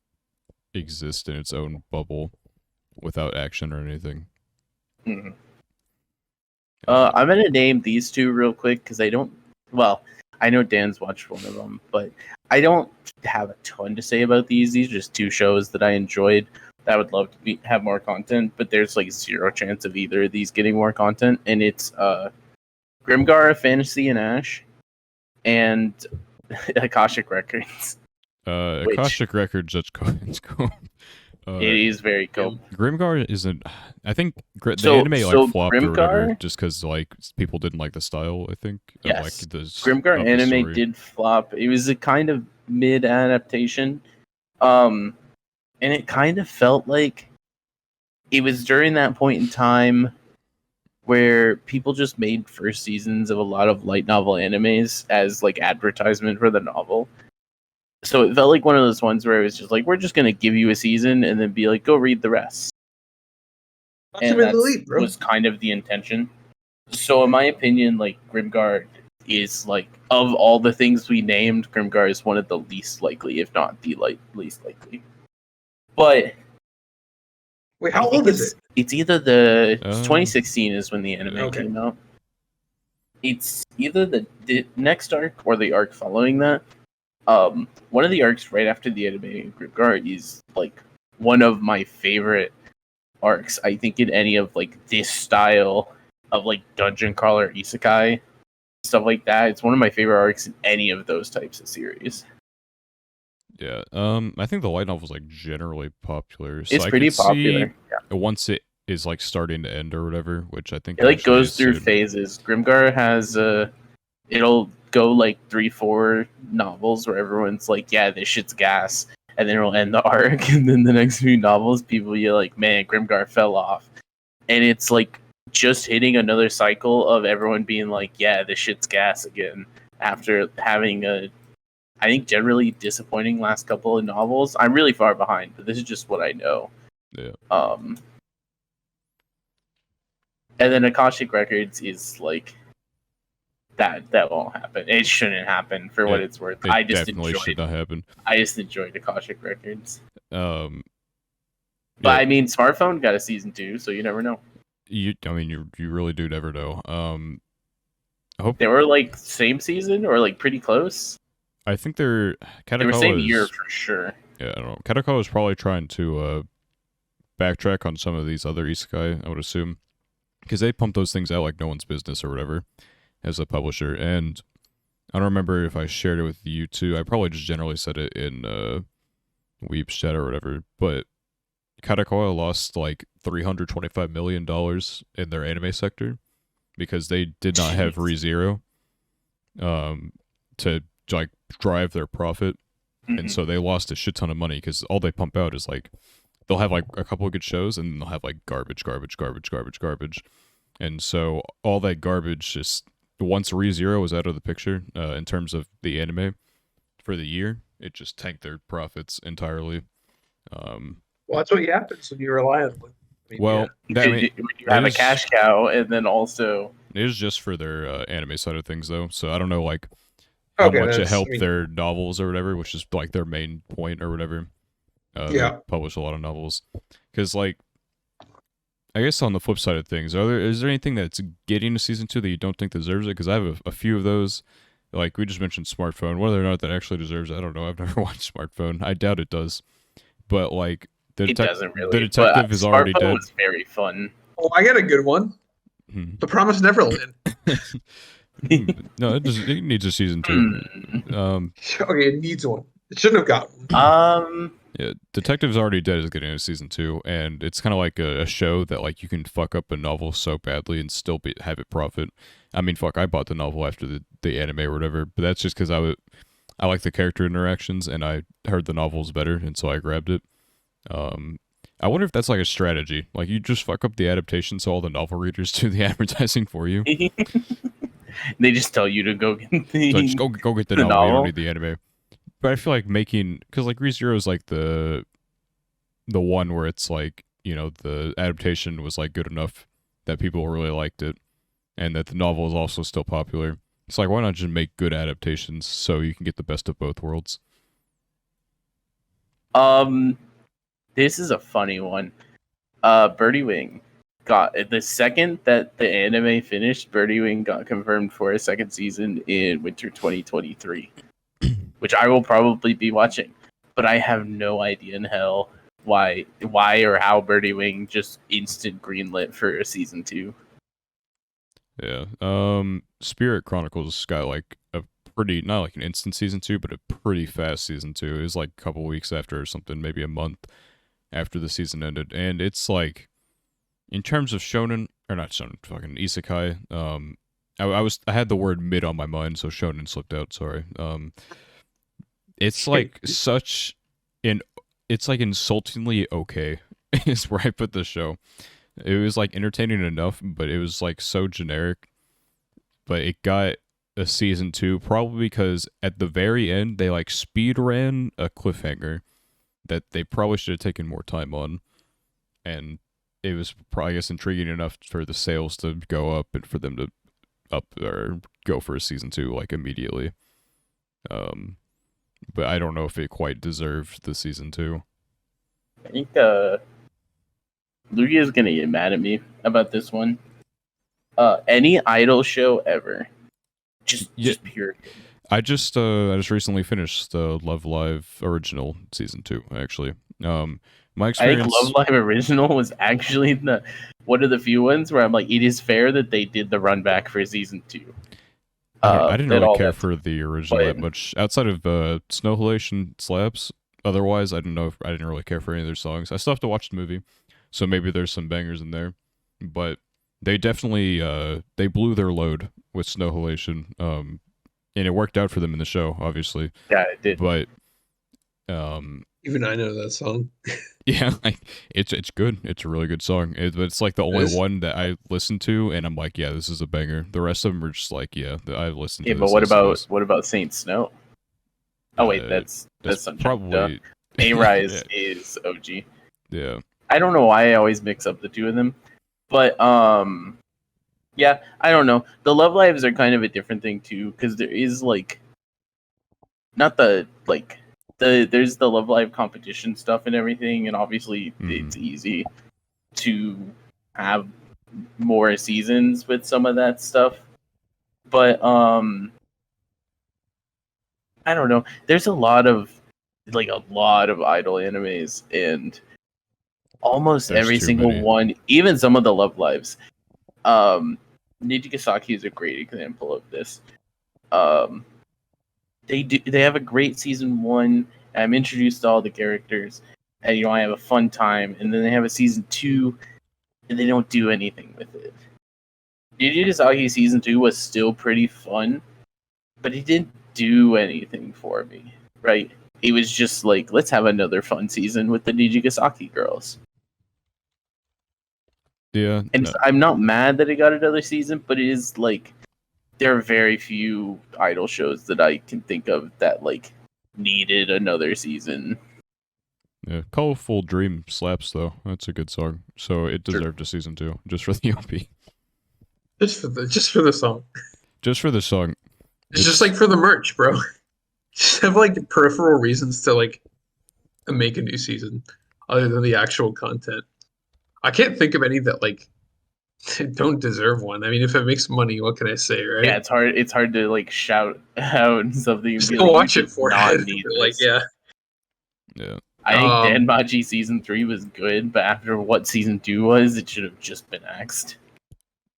exist in its own bubble without action or anything. Mhm. I'm gonna name these two real quick because I don't. Well, I know Dan's watched one of them, but I don't have a ton to say about these. These are just 2 shows that I enjoyed. That I would love to have more content, but there's like 0 chance of either of these getting more content. And it's Grimgar, Fantasy and Ash, and Akashic Records. Which- Akashic Records, that's cool. It is very cool. Grimgar isn't. I think the So- anime like so flopped or whatever, Grimgar- just because like people didn't like the style. I think. Of, Yes. like, Grimgar of the anime story. did flop. It was a kind of mid adaptation. and it kind of felt like it was during that point in time where people just made first seasons of a lot of light novel animes as like advertisement for the novel. So it felt like one of those ones where it was just like, we're just gonna give you a season and then be like, go read the rest. That's And been the that lead, bro. was kind of the intention. So in my opinion, like Grimgar is like of all the things we named, Grimgar is one of the least likely, if not the least likely. But Wait, I how think old is it? it's either the Um, 2016 is when the anime Okay. came out. It's either the next arc or the arc following that. One of the arcs right after the anime Grimgar is like one of my favorite arcs. I think in any of like this style of like dungeon crawler isekai stuff like that. It's one of my favorite arcs in any of those types of series. Yeah. I think the light novel's like generally popular, so It's I pretty could see popular. Yeah. once it is like starting to end or whatever, which I think It like actually goes is through soon. phases. Grimgar has it'll go like 3-4 novels where everyone's like, yeah, this shit's gas. And then it'll end the arc, and then the next few novels, people you're like, man, Grimgar fell off. And it's like just hitting another cycle of everyone being like, yeah, this shit's gas again after having a I think generally disappointing last couple of novels. I'm really far behind, but this is just what I know. Yeah. And then Akashic Records is like that won't happen. It shouldn't happen for what it's worth. It definitely should not happen. I just enjoyed Akashic Records. Um, But yeah. I mean, Smartphone got a season 2, so you never know. you really do never know. I hope They were like same season or like pretty close. I think they're They were same Kadokawa year is for sure. yeah, I don't know. Kadokawa is probably trying to backtrack on some of these other isekai, I would assume, because they pump those things out like no one's business or whatever as a publisher. And I don't remember if I shared it with you too. I probably just generally said it in Weep's chat or whatever, but Kadokawa lost like $325 million in their anime sector because they did not have ReZero to like drive their profit. And so they lost a shit ton of money because all they pump out is like they'll have like a couple of good shows and then they'll have like garbage. And so all that garbage just once ReZero was out of the picture in terms of the anime for the year, it just tanked their profits entirely. Well, that's what happens when you rely on one. I mean, Well, yeah. I mean, you have a is- cash cow, and then also it is just for their anime side of things though. So I don't know like how Okay, much it that's- helped I mean, their novels or whatever, which is like their main point or whatever. They Yeah. publish a lot of novels because like I guess on the flip side of things, is there anything that's getting to season 2 that you don't think deserves it? Because I have a few of those. Like we just mentioned Smartphone, whether or not that actually deserves it, I don't know. I've never watched Smartphone. I doubt it does. But like it doesn't really. the detective but is already Smartphone dead. was very fun. Oh, I got a good one. Hmm. The Promised Neverland. No, it needs a season 2. Okay, it needs one. It shouldn't have got one. Yeah, Detective's Already Dead is getting a season 2, and it's kind of like a show that like you can fuck up a novel so badly and still have it profit. I mean, fuck, I bought the novel after the anime or whatever, but that's just because I like the character interactions and I heard the novel's better, and so I grabbed it. I wonder if that's like a strategy, like you just fuck up the adaptation so all the novel readers do the advertising for you. They just tell you to go get the, So just go get the the novel. You novel. don't need the anime. But I feel like because like ReZero is like the one where it's like, you know, the adaptation was like good enough that people really liked it, and that the novel is also still popular. It's like, why not just make good adaptations so you can get the best of both worlds? This is a funny one. Birdie Wing got the second that the anime finished. Birdie Wing got confirmed for a second season in winter 2023, which I will probably be watching. But I have no idea in hell why or how Birdie Wing just instant greenlit for a season 2. Yeah. Spirit Chronicles got like a pretty, not like an instant season 2, but a pretty fast season 2. It was like a couple weeks after or something, maybe a month after the season ended. And it's like, in terms of shonen, or not shonen, fucking isekai, I had the word mid on my mind, so shonen slipped out, sorry. It's like such an it's like insultingly okay is where I put the show. It was like entertaining enough, but it was like so generic. But it got a season 2 probably because at the very end they like speed ran a cliffhanger that they probably should have taken more time on, and it was probably, I guess, intriguing enough for the sales to go up and for them to up or go for a season 2 like immediately. But I don't know if it quite deserved the season 2. I think Lugia is gonna get mad at me about this one. Any idol show ever, just pure. I just recently finished the Love Live original season 2 actually. My I think experience. Love Live original was actually the one of the few ones where I'm like, it is fair that they did the run back for season 2. I didn't really care that- for the original that much outside of Snow Halation Slaps. Otherwise, I didn't really care for any of their songs. I still have to watch the movie, so maybe there's some bangers in there. But they definitely they blew their load with Snow Halation, and it worked out for them in the show, obviously. Yeah, it did. But Even I know that song. yeah, it's good. It's a really good song. But it's like the only one that I listen to, and I'm like, yeah, this is a banger. The rest of them are just like, yeah, I've listened to. Yeah, but what about Saint Snow? Oh wait, that's probably A-Rise is OG. Yeah. I don't know why I always mix up the two of them, but yeah, I don't know. The Love Lives are kind of a different thing too, because there is like, not the like there's the Love Live competition stuff and everything, and obviously it's easy to have more seasons with some of that stuff, but I don't know. There's a lot of idol animes, and almost There's every too single many. one, even some of the Love Lives. Nijigasaki is a great example of this. They have a great season 1. I'm introduced to all the characters, and I have a fun time. And then they have a season 2, and they don't do anything with it. Nijigasaki season 2 was still pretty fun, but it didn't do anything for me. Right? It was just like, let's have another fun season with the Nijigasaki girls. Yeah. And no. I'm not mad that it got another season, but it is like, there are very few idol shows that I can think of that like needed another season. Yeah, Colorful Dream slaps though. That's a good song. So it deserved a season 2 just for the OP. Just for the song. Just for the song. It's just like for the merch, bro. Just have like peripheral reasons to like make a new season other than the actual content. I can't think of any that like don't deserve one. I mean, if it makes money, what can I say, right? Yeah, it's hard. It's hard to like shout out something. Just And be go like, watch you it for not it. need Like, this. yeah. Yeah. I think Denmachi season 3 was good, but after what season 2 was, it should have just been axed.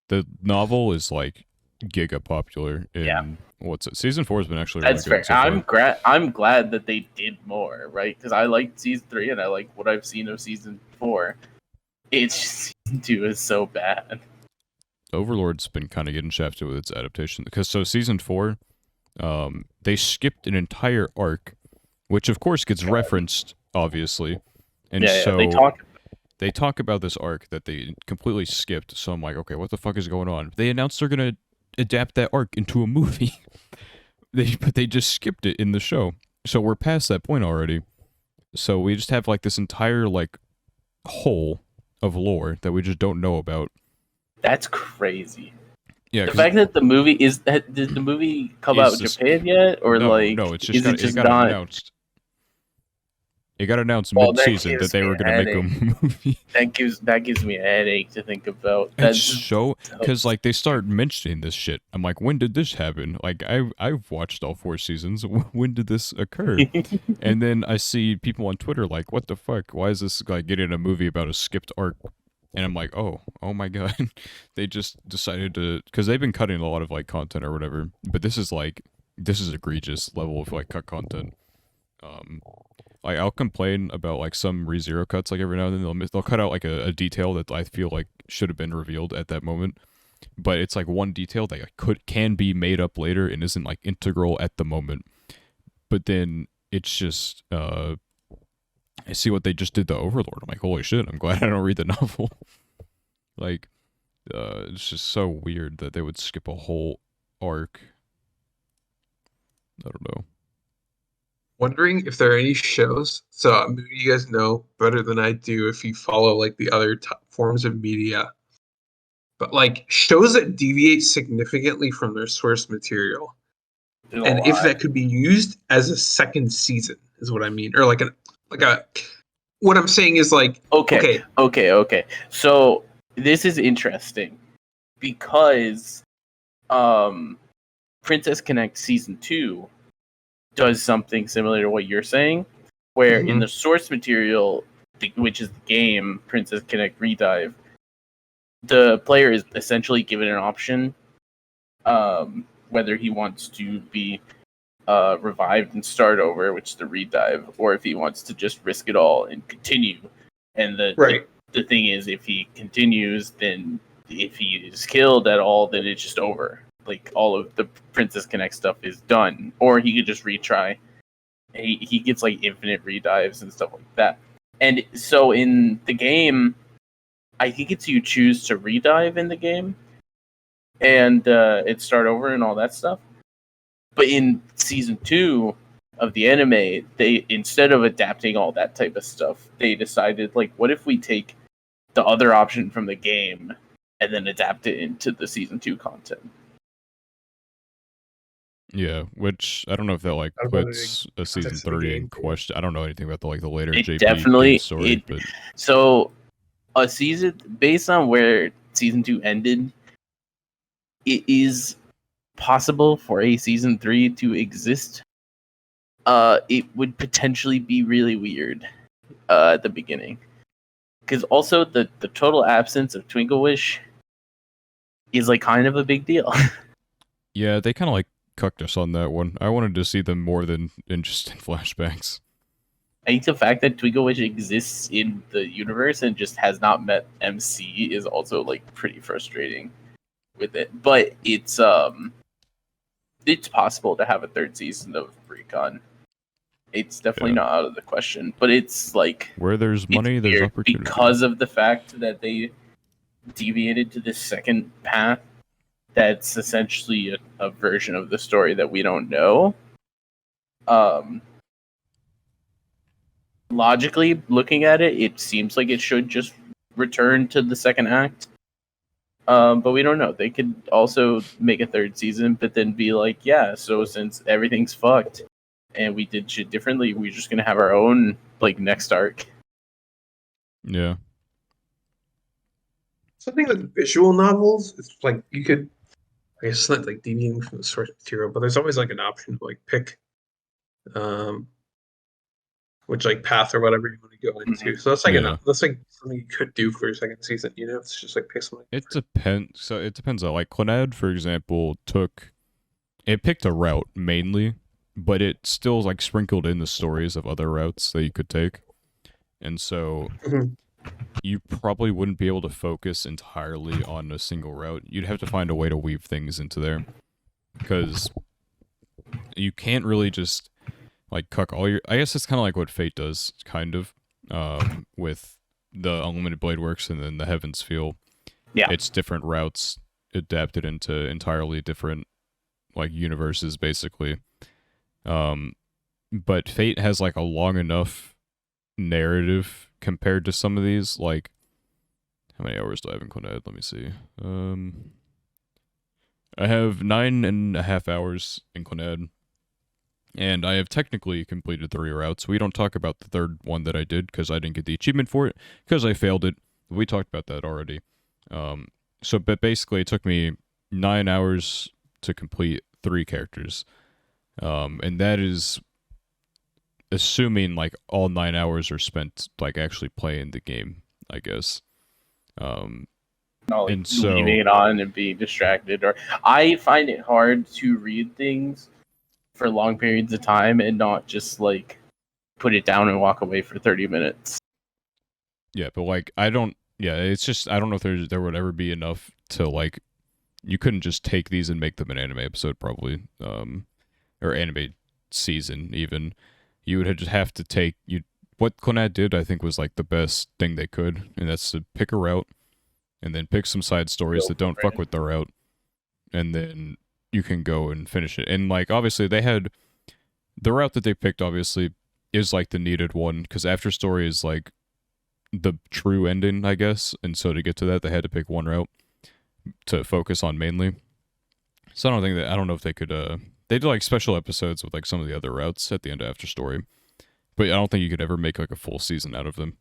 The novel is like giga popular in what's it? Season 4 has been actually really That's good fair. so far. I'm glad that they did more, right? Because I liked season 3 and I like what I've seen of season 4. It's just, season 2 is so bad. Overlord's been kind of getting shafted with its adaptation because so season 4, they skipped an entire arc, which of course gets referenced obviously, and so they talk about this arc that they completely skipped. So I'm like, okay, what the fuck is going on? They announced they're gonna adapt that arc into a movie, but they just skipped it in the show. So we're past that point already. So we just have like this entire like hole of lore that we just don't know about. That's crazy. Yeah, the fact that the movie did the movie come out in Japan yet, or no, like no, it's is just it just got not announced. It got announced mid-season that they were going to make a movie. That gives me a headache to think about. That's so because like they start mentioning this shit. I'm like, when did this happen? Like I've watched all 4 seasons. When did this occur? And then I see people on Twitter like, what the fuck? Why is this like getting a movie about a skipped arc? And I'm like, oh my god, they just decided to because they've been cutting a lot of like content or whatever. But this is egregious level of like cut content. Like I'll complain about like some ReZero cuts like every now and then they'll cut out like a detail that I feel like should have been revealed at that moment, but it's like one detail that can be made up later and isn't like integral at the moment. But then it's just I see what they just did to Overlord. I'm like, holy shit! I'm glad I don't read the novel. Like, it's just so weird that they would skip a whole arc. I don't know. Wondering if there are any shows. So maybe you guys know better than I do if you follow like the other forms of media. But like shows that deviate significantly from their source material, There's a and if lot. that could be used as a second season, is what I mean, or like a. What I'm saying is like, Okay, okay, okay. So this is interesting because Princess Connect season 2 does something similar to what you're saying, where in the source material, which is the game Princess Connect Redive, the player is essentially given an option whether he wants to be revived and start over, which is the redive, or if he wants to just risk it all and continue. And right. the thing is, if he continues, then if he is killed at all, then it's just over. Like all of the Princess Connect stuff is done, or he could just retry. He gets like infinite redives and stuff like that. And so in the game, I think it's you choose to redive in the game, and it start over and all that stuff. But in season 2 of the anime, they, instead of adapting all that type of stuff, they decided, like, what if we take the other option from the game and then adapt it into the season 2 content? Yeah, which I don't know if that like How about the puts a season context of the 3 in game too? question. I don't know anything about the later It JP game definitely story, but so a season based on where season 2 ended, it is possible for a season 3 to exist. It would potentially be really weird at the beginning, because also the total absence of Twinkle Wish is like kind of a big deal. yeah, they kind of like cucked us on that one. I wanted to see them more than in just in flashbacks. I think the fact that Twinkle Wish exists in the universe and just has not met MC is also like pretty frustrating with it. But it's possible to have a third season of Recon. It's definitely Yeah. not out of the question, but it's like Where there's money, it's there's weird opportunity. because of the fact that they deviated to this second path. That's essentially a version of the story that we don't know. Um, Logically, looking at it, it seems like it should just return to the second act. But we don't know. They could also make a third season, but then be like, yeah, so since everything's fucked and we did shit differently, we're just gonna have our own like next arc. Yeah. Something like visual novels, it's like you could, I guess it's not like deviating from the source material, but there's always like an option to like pick um which like path or whatever you want to go into. So that's like Yeah. that's like something you could do for a second season, you know? It's just like pick something It different. depends. So it depends on like Clannad, for example, picked a route mainly, but it still like sprinkled in the stories of other routes that you could take. And so Mhm. you probably wouldn't be able to focus entirely on a single route. You'd have to find a way to weave things into there. Because you can't really just like cuck all your. I guess it's kind of like what Fate does, kind of, with the Unlimited Blade Works and then the Heavens Feel. Yeah. It's different routes adapted into entirely different like universes, basically. But Fate has like a long enough narrative compared to some of these. Like, how many hours do I have in Clannad? Let me see. I have 9.5 hours in Clannad. And I have technically completed 3 routes. We don't talk about the third one that I did because I didn't get the achievement for it because I failed it. We talked about that already. But basically, it took me 9 hours to complete 3 characters. And that is assuming like all 9 hours are spent like actually playing the game, I guess. Not like And so leaving it on and being distracted. Or I find it hard to read things for long periods of time and not just like put it down and walk away for 30 minutes. yeah, but like I don't. Yeah, it's just I don't know if there would ever be enough to like. You couldn't just take these and make them an anime episode, probably, or anime season even. You would just have to take what Clannad did, I think, was like the best thing they could, and that's to pick a route and then pick some side stories Go that don't for fuck it. with the route, and then you can go and finish it. And like obviously they had the route that they picked obviously is like the needed one because After Story is like the true ending, I guess. And so to get to that, they had to pick one route to focus on mainly. So I don't know if they could they did like special episodes with like some of the other routes at the end of After Story, but I don't think you could ever make like a full season out of them.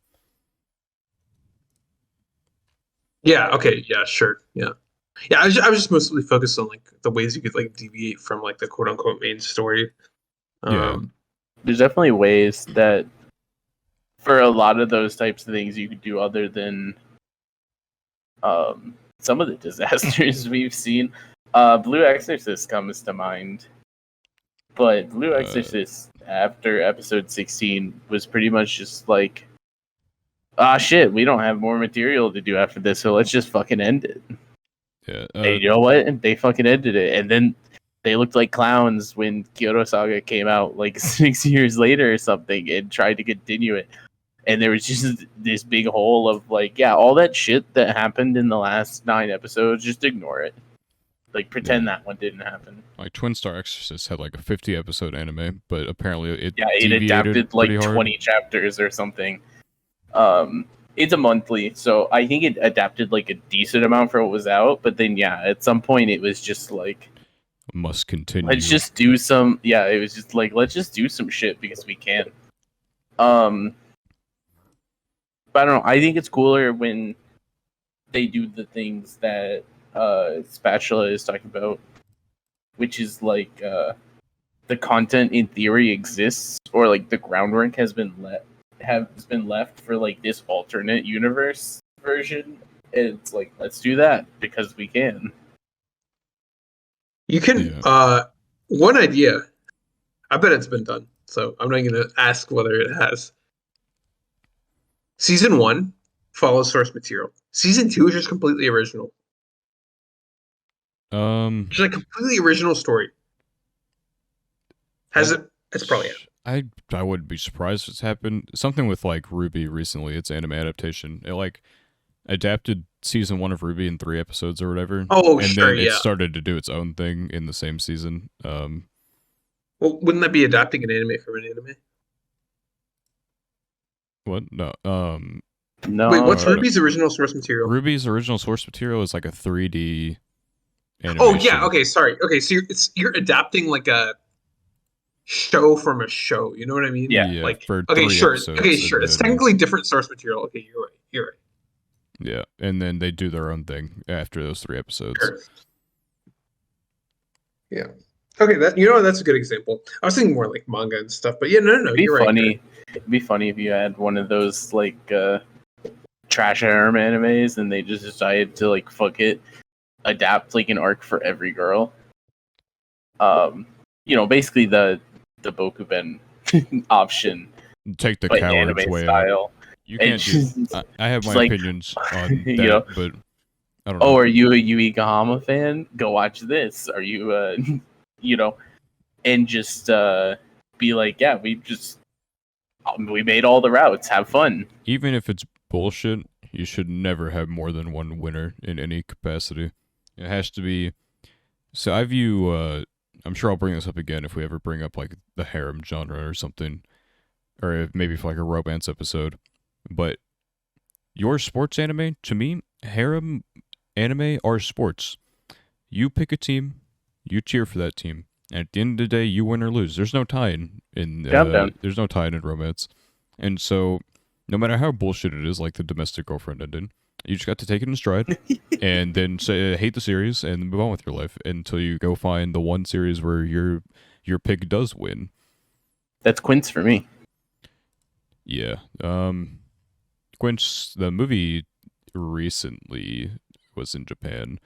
Yeah. Okay. Yeah. Sure. Yeah. Yeah. I was just mostly focused on like the ways you could like deviate from like the quote unquote main story. Yeah. There's definitely ways that for a lot of those types of things you could do other than some of the disasters we've seen. Blue Exorcist comes to mind, but Blue Exorcist after episode 16 was pretty much just like, ah, shit, we don't have more material to do after this, so let's just fucking end it. Yeah. And you know what? And they fucking ended it, and then they looked like clowns when Kyoto Saga came out like 6 years later or something, and tried to continue it. And there was just this big hole of like, yeah, all that shit that happened in the last 9 episodes, just ignore it. Like, pretend that one didn't happen. Like Twin Star Exorcist had like a 50 episode anime, but apparently it Yeah, it deviated adapted pretty like hard. 20 chapters or something. It's a monthly, so I think it adapted like a decent amount for what was out. But then, yeah, at some point it was just like, Must continue. let's just do some. Yeah, it was just like, let's just do some shit because we can. But I don't know. I think it's cooler when they do the things that Spatula is talking about, which is like the content in theory exists, or like the groundwork has been left for like this alternate universe version. It's like, let's do that because we can. You can. One idea. I bet it's been done. So I'm not going to ask whether it has. Season 1 follows source material. Season 2 is just completely original. Just like completely original story. Has it? It's probably happened. I wouldn't be surprised if it's happened. Something with like Ruby recently, its anime adaptation. It like adapted season 1 of Ruby in 3 episodes or whatever. Oh, and sure, then it yeah. started to do its own thing in the same season. Well, wouldn't that be adapting an anime from an anime? What? No. No. Wait, what's Ruby's original source material? Ruby's original source material is like a 3D animation. Oh yeah, okay, sorry. Okay, so you're adapting like a show from a show. You know what I mean? Yeah. Like, for okay, 3 sure. episodes. Okay, sure. It's then- technically different source material. Okay, you're right. You're right. Yeah, and then they do their own thing after those 3 episodes. Sure. Yeah. Okay, that's a good example. I was thinking more like manga and stuff, but yeah, no, It'd be you're funny. right. It'd be funny if you had one of those like trash harem animes, and they just decided to like fuck it, adapt like an arc for every girl. Basically the Bokuben option, Take the but coward's anime way out. style. You And can't do. I have my like, opinions on that, you know, but I don't know. oh, are you a Yui Gahama fan? Go watch this. Are you and just be like, yeah, we made all the routes. Have fun. Even if it's bullshit, you should never have more than one winner in any capacity. It has to be. So I view. I'm sure I'll bring this up again if we ever bring up like the harem genre or something, or if maybe for like a romance episode. But your sports anime, to me, harem anime are sports. You pick a team, you cheer for that team. And at the end of the day, you win or lose. There's no tie-in in there's no tie-in in romance. And so no matter how bullshit it is, like the domestic girlfriend ending, you just got to take it in stride and then say hate the series and move on with your life until you go find the one series where your pick does win. That's Quince for me. Yeah. Quinch, the movie recently was in Japan.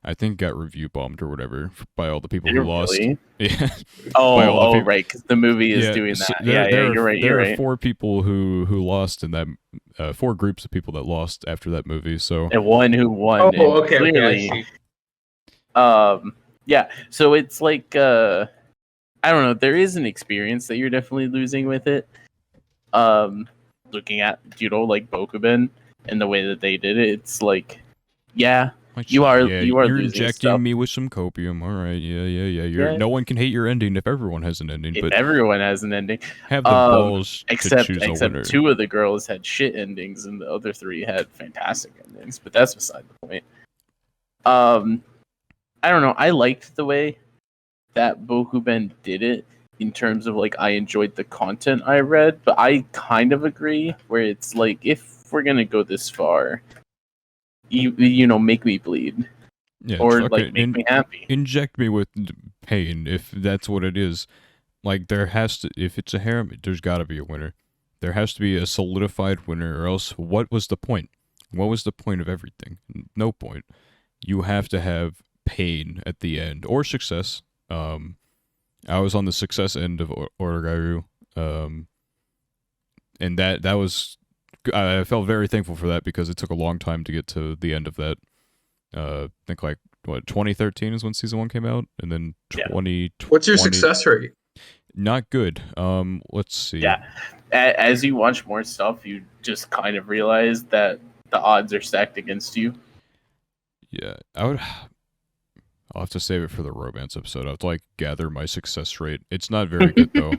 I think got review bombed or whatever by all the people Did who it lost. really? Yeah. Oh, people- right, because the movie is doing so that. You're right. There You're are right. 4 people who lost in that. 4 groups of people that lost after that movie. So And one who won. Oh, and okay, I clearly, see. yeah. So it's like, I don't know. There is an experience that you're definitely losing with it. looking at like Bokuben and the way that they did it, it's like, yeah, Like, you are you're losing stuff. injecting me with some copium. All right, yeah. Yeah. No one can hate your ending if everyone has an ending, If but everyone has an ending, have the balls to except choose a winner. 2 of the girls had shit endings, and the other 3 had fantastic endings. But that's beside the point. I don't know. I liked the way that Bokuben did it in terms of like I enjoyed the content I read, but I kind of agree where it's like if we're gonna go this far, you know, make me bleed Yeah, or like make me happy. Inject me with pain if that's what it is. Like there has to, if it's a harem, there's got to be a winner. There has to be a solidified winner, or else what was the point? What was the point of everything? No point. You have to have pain at the end or success. I was on the success end of Orogairu, and that was I felt very thankful for that because it took a long time to get to the end of that. I think like what 2013 is when season 1 came out, and then 2020. What's your success rate? Not good. Let's see. Yeah, as you watch more stuff, you just kind of realize that the odds are stacked against you. Yeah, I'll have to save it for the romance episode. I'll have to like gather my success rate. It's not very good though.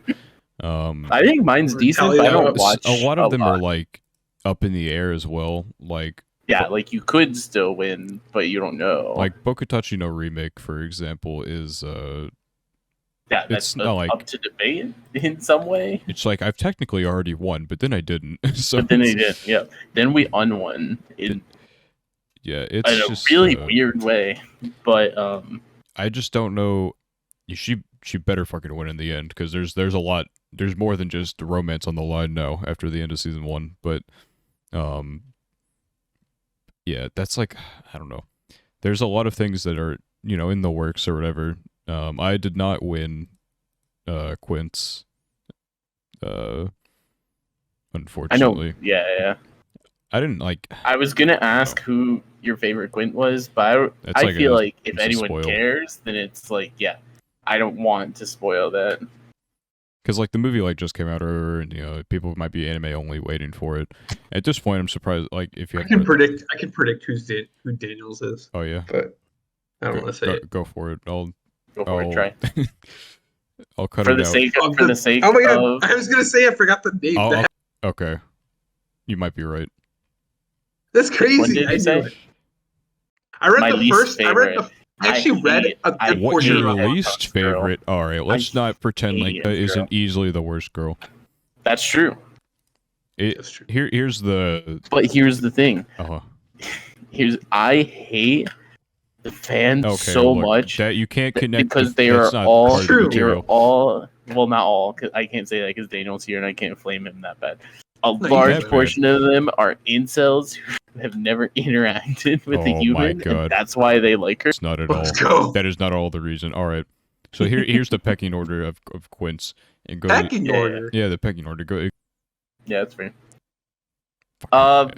I think mine's decent, but I don't watch a lot of them are like up in the air as well. Like yeah, like you could still win, but you don't know. Like Bokutachi no Remake, for example, is yeah, that's not like up to debate in some way. It's like I've technically already won, but then I didn't. So but then I did, yeah. Then we unwon in it's in just a really weird way. But I just don't know. She better fucking win in the end because there's a lot. There's more than just romance on the line now after the end of season 1. But yeah, that's like I don't know. There's a lot of things that are in the works or whatever. I did not win Quince. Unfortunately. I know. Yeah. I didn't like. I was gonna ask who your favorite Quint was, but I feel like if anyone cares, then it's like, yeah, I don't want to spoil that. Because like the movie like just came out, and people might be anime only waiting for it. At this point, I'm surprised. Like if you, I can predict who Daniels is. Oh yeah, but I don't want to say it. Go for it. Go for it. Try. I'll cut for it the out. sake of, for the sake. Oh my god! I was gonna say I forgot the name. Okay, you might be right. That's crazy. What did you say? I read the first. Favorite. I actually read a good portion of your least favorite. All right, let's not pretend like that isn't easily the worst girl. That's true. That's true. Here's the. But here's the thing. I hate the fans so much that you can't connect because they are all true. They're all well, not all. Cause I can't say that because Daniel's here and I can't flame him that bad. A large portion of them are incels who have never interacted with a human, and that's why they like her. It's not at all. That is not all the reason. All right, so here's the pecking order of Quince. And go pecking order. Yeah, the pecking order. Go. Yeah, that's fair. I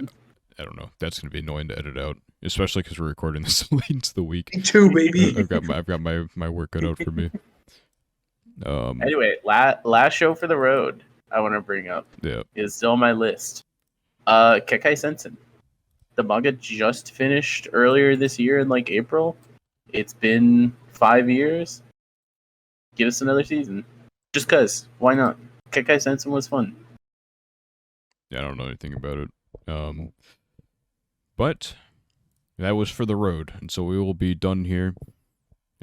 don't know. That's gonna be annoying to edit out, especially because we're recording this late into the week. Me too, baby. I've got my work cut out for me. Anyway, last show for the road I want to bring up is still on my list. Kekai Sensen. The manga just finished earlier this year in like April. It's been 5 years. Give us another season. Just cause. Why not? Kekai Sensen was fun. Yeah, I don't know anything about it. But that was for the road, and so we will be done here.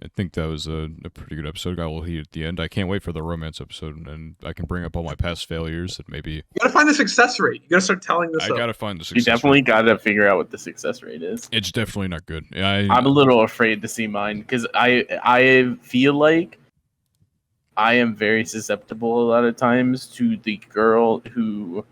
I think that was a pretty good episode. Got a little heat at the end. I can't wait for the romance episode, and I can bring up all my past failures that maybe... You gotta find the succce rate. You gotta start telling this I gotta find the success rate. You definitely rate. gotta figure out what the success rate is. It's definitely not good. I'm a little afraid to see mine, because I feel like I am very susceptible a lot of times to the girl who,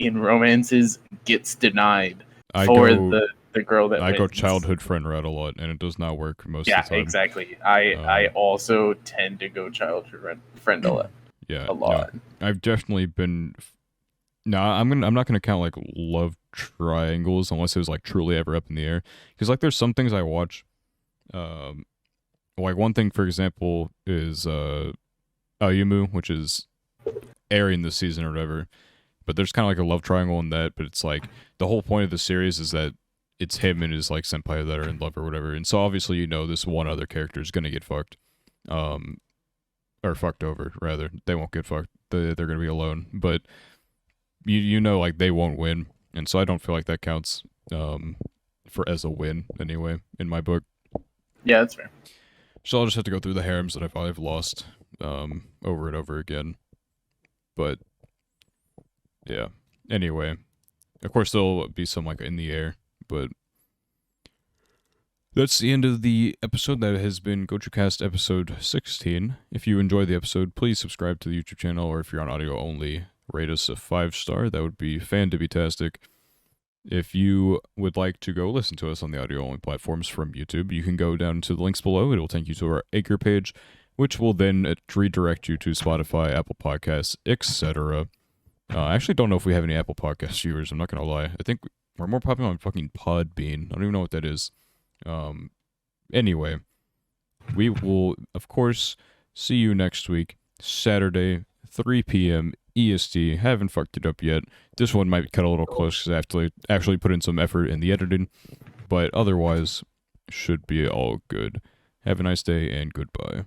in romances, gets denied the girl that I wins. go childhood friend route a lot, and it does not work most of the time. Yeah, exactly. I also tend to go childhood friend a lot. Yeah, a lot. No, I've definitely been. No, I'm not gonna count like love triangles unless it was like truly ever up in the air. Because like there's some things I watch. Like one thing for example is Ayumu, which is airing this season or whatever. But there's kind of like a love triangle in that, but it's like the whole point of the series is that it's him and his like senpai that are in love or whatever. And so obviously this one other character is gonna get fucked. Or fucked over, rather. They won't get fucked. They're gonna be alone. But you know like they won't win. And so I don't feel like that counts for as a win anyway, in my book. Yeah, that's fair. So I'll just have to go through the harems that I've lost over and over again. But yeah. Anyway, of course there'll be some like in the air, but that's the end of the episode. That has been Gochuucast episode 16. If you enjoyed the episode, please subscribe to the YouTube channel, or if you're on audio only, rate us a 5-star. That would be fan-to-be-tastic. If you would like to go listen to us on the audio-only platforms from YouTube, you can go down to the links below. It will take you to our Anchor page, which will then redirect you to Spotify, Apple Podcasts, etc. I actually don't know if we have any Apple Podcast viewers. I'm not going to lie. I think we're more popular on fucking Podbean. I don't even know what that is. Anyway, we will, of course, see you next week, Saturday, 3 p.m. EST. Haven't fucked it up yet. This one might cut a little close because I have to actually put in some effort in the editing, but otherwise, should be all good. Have a nice day and goodbye.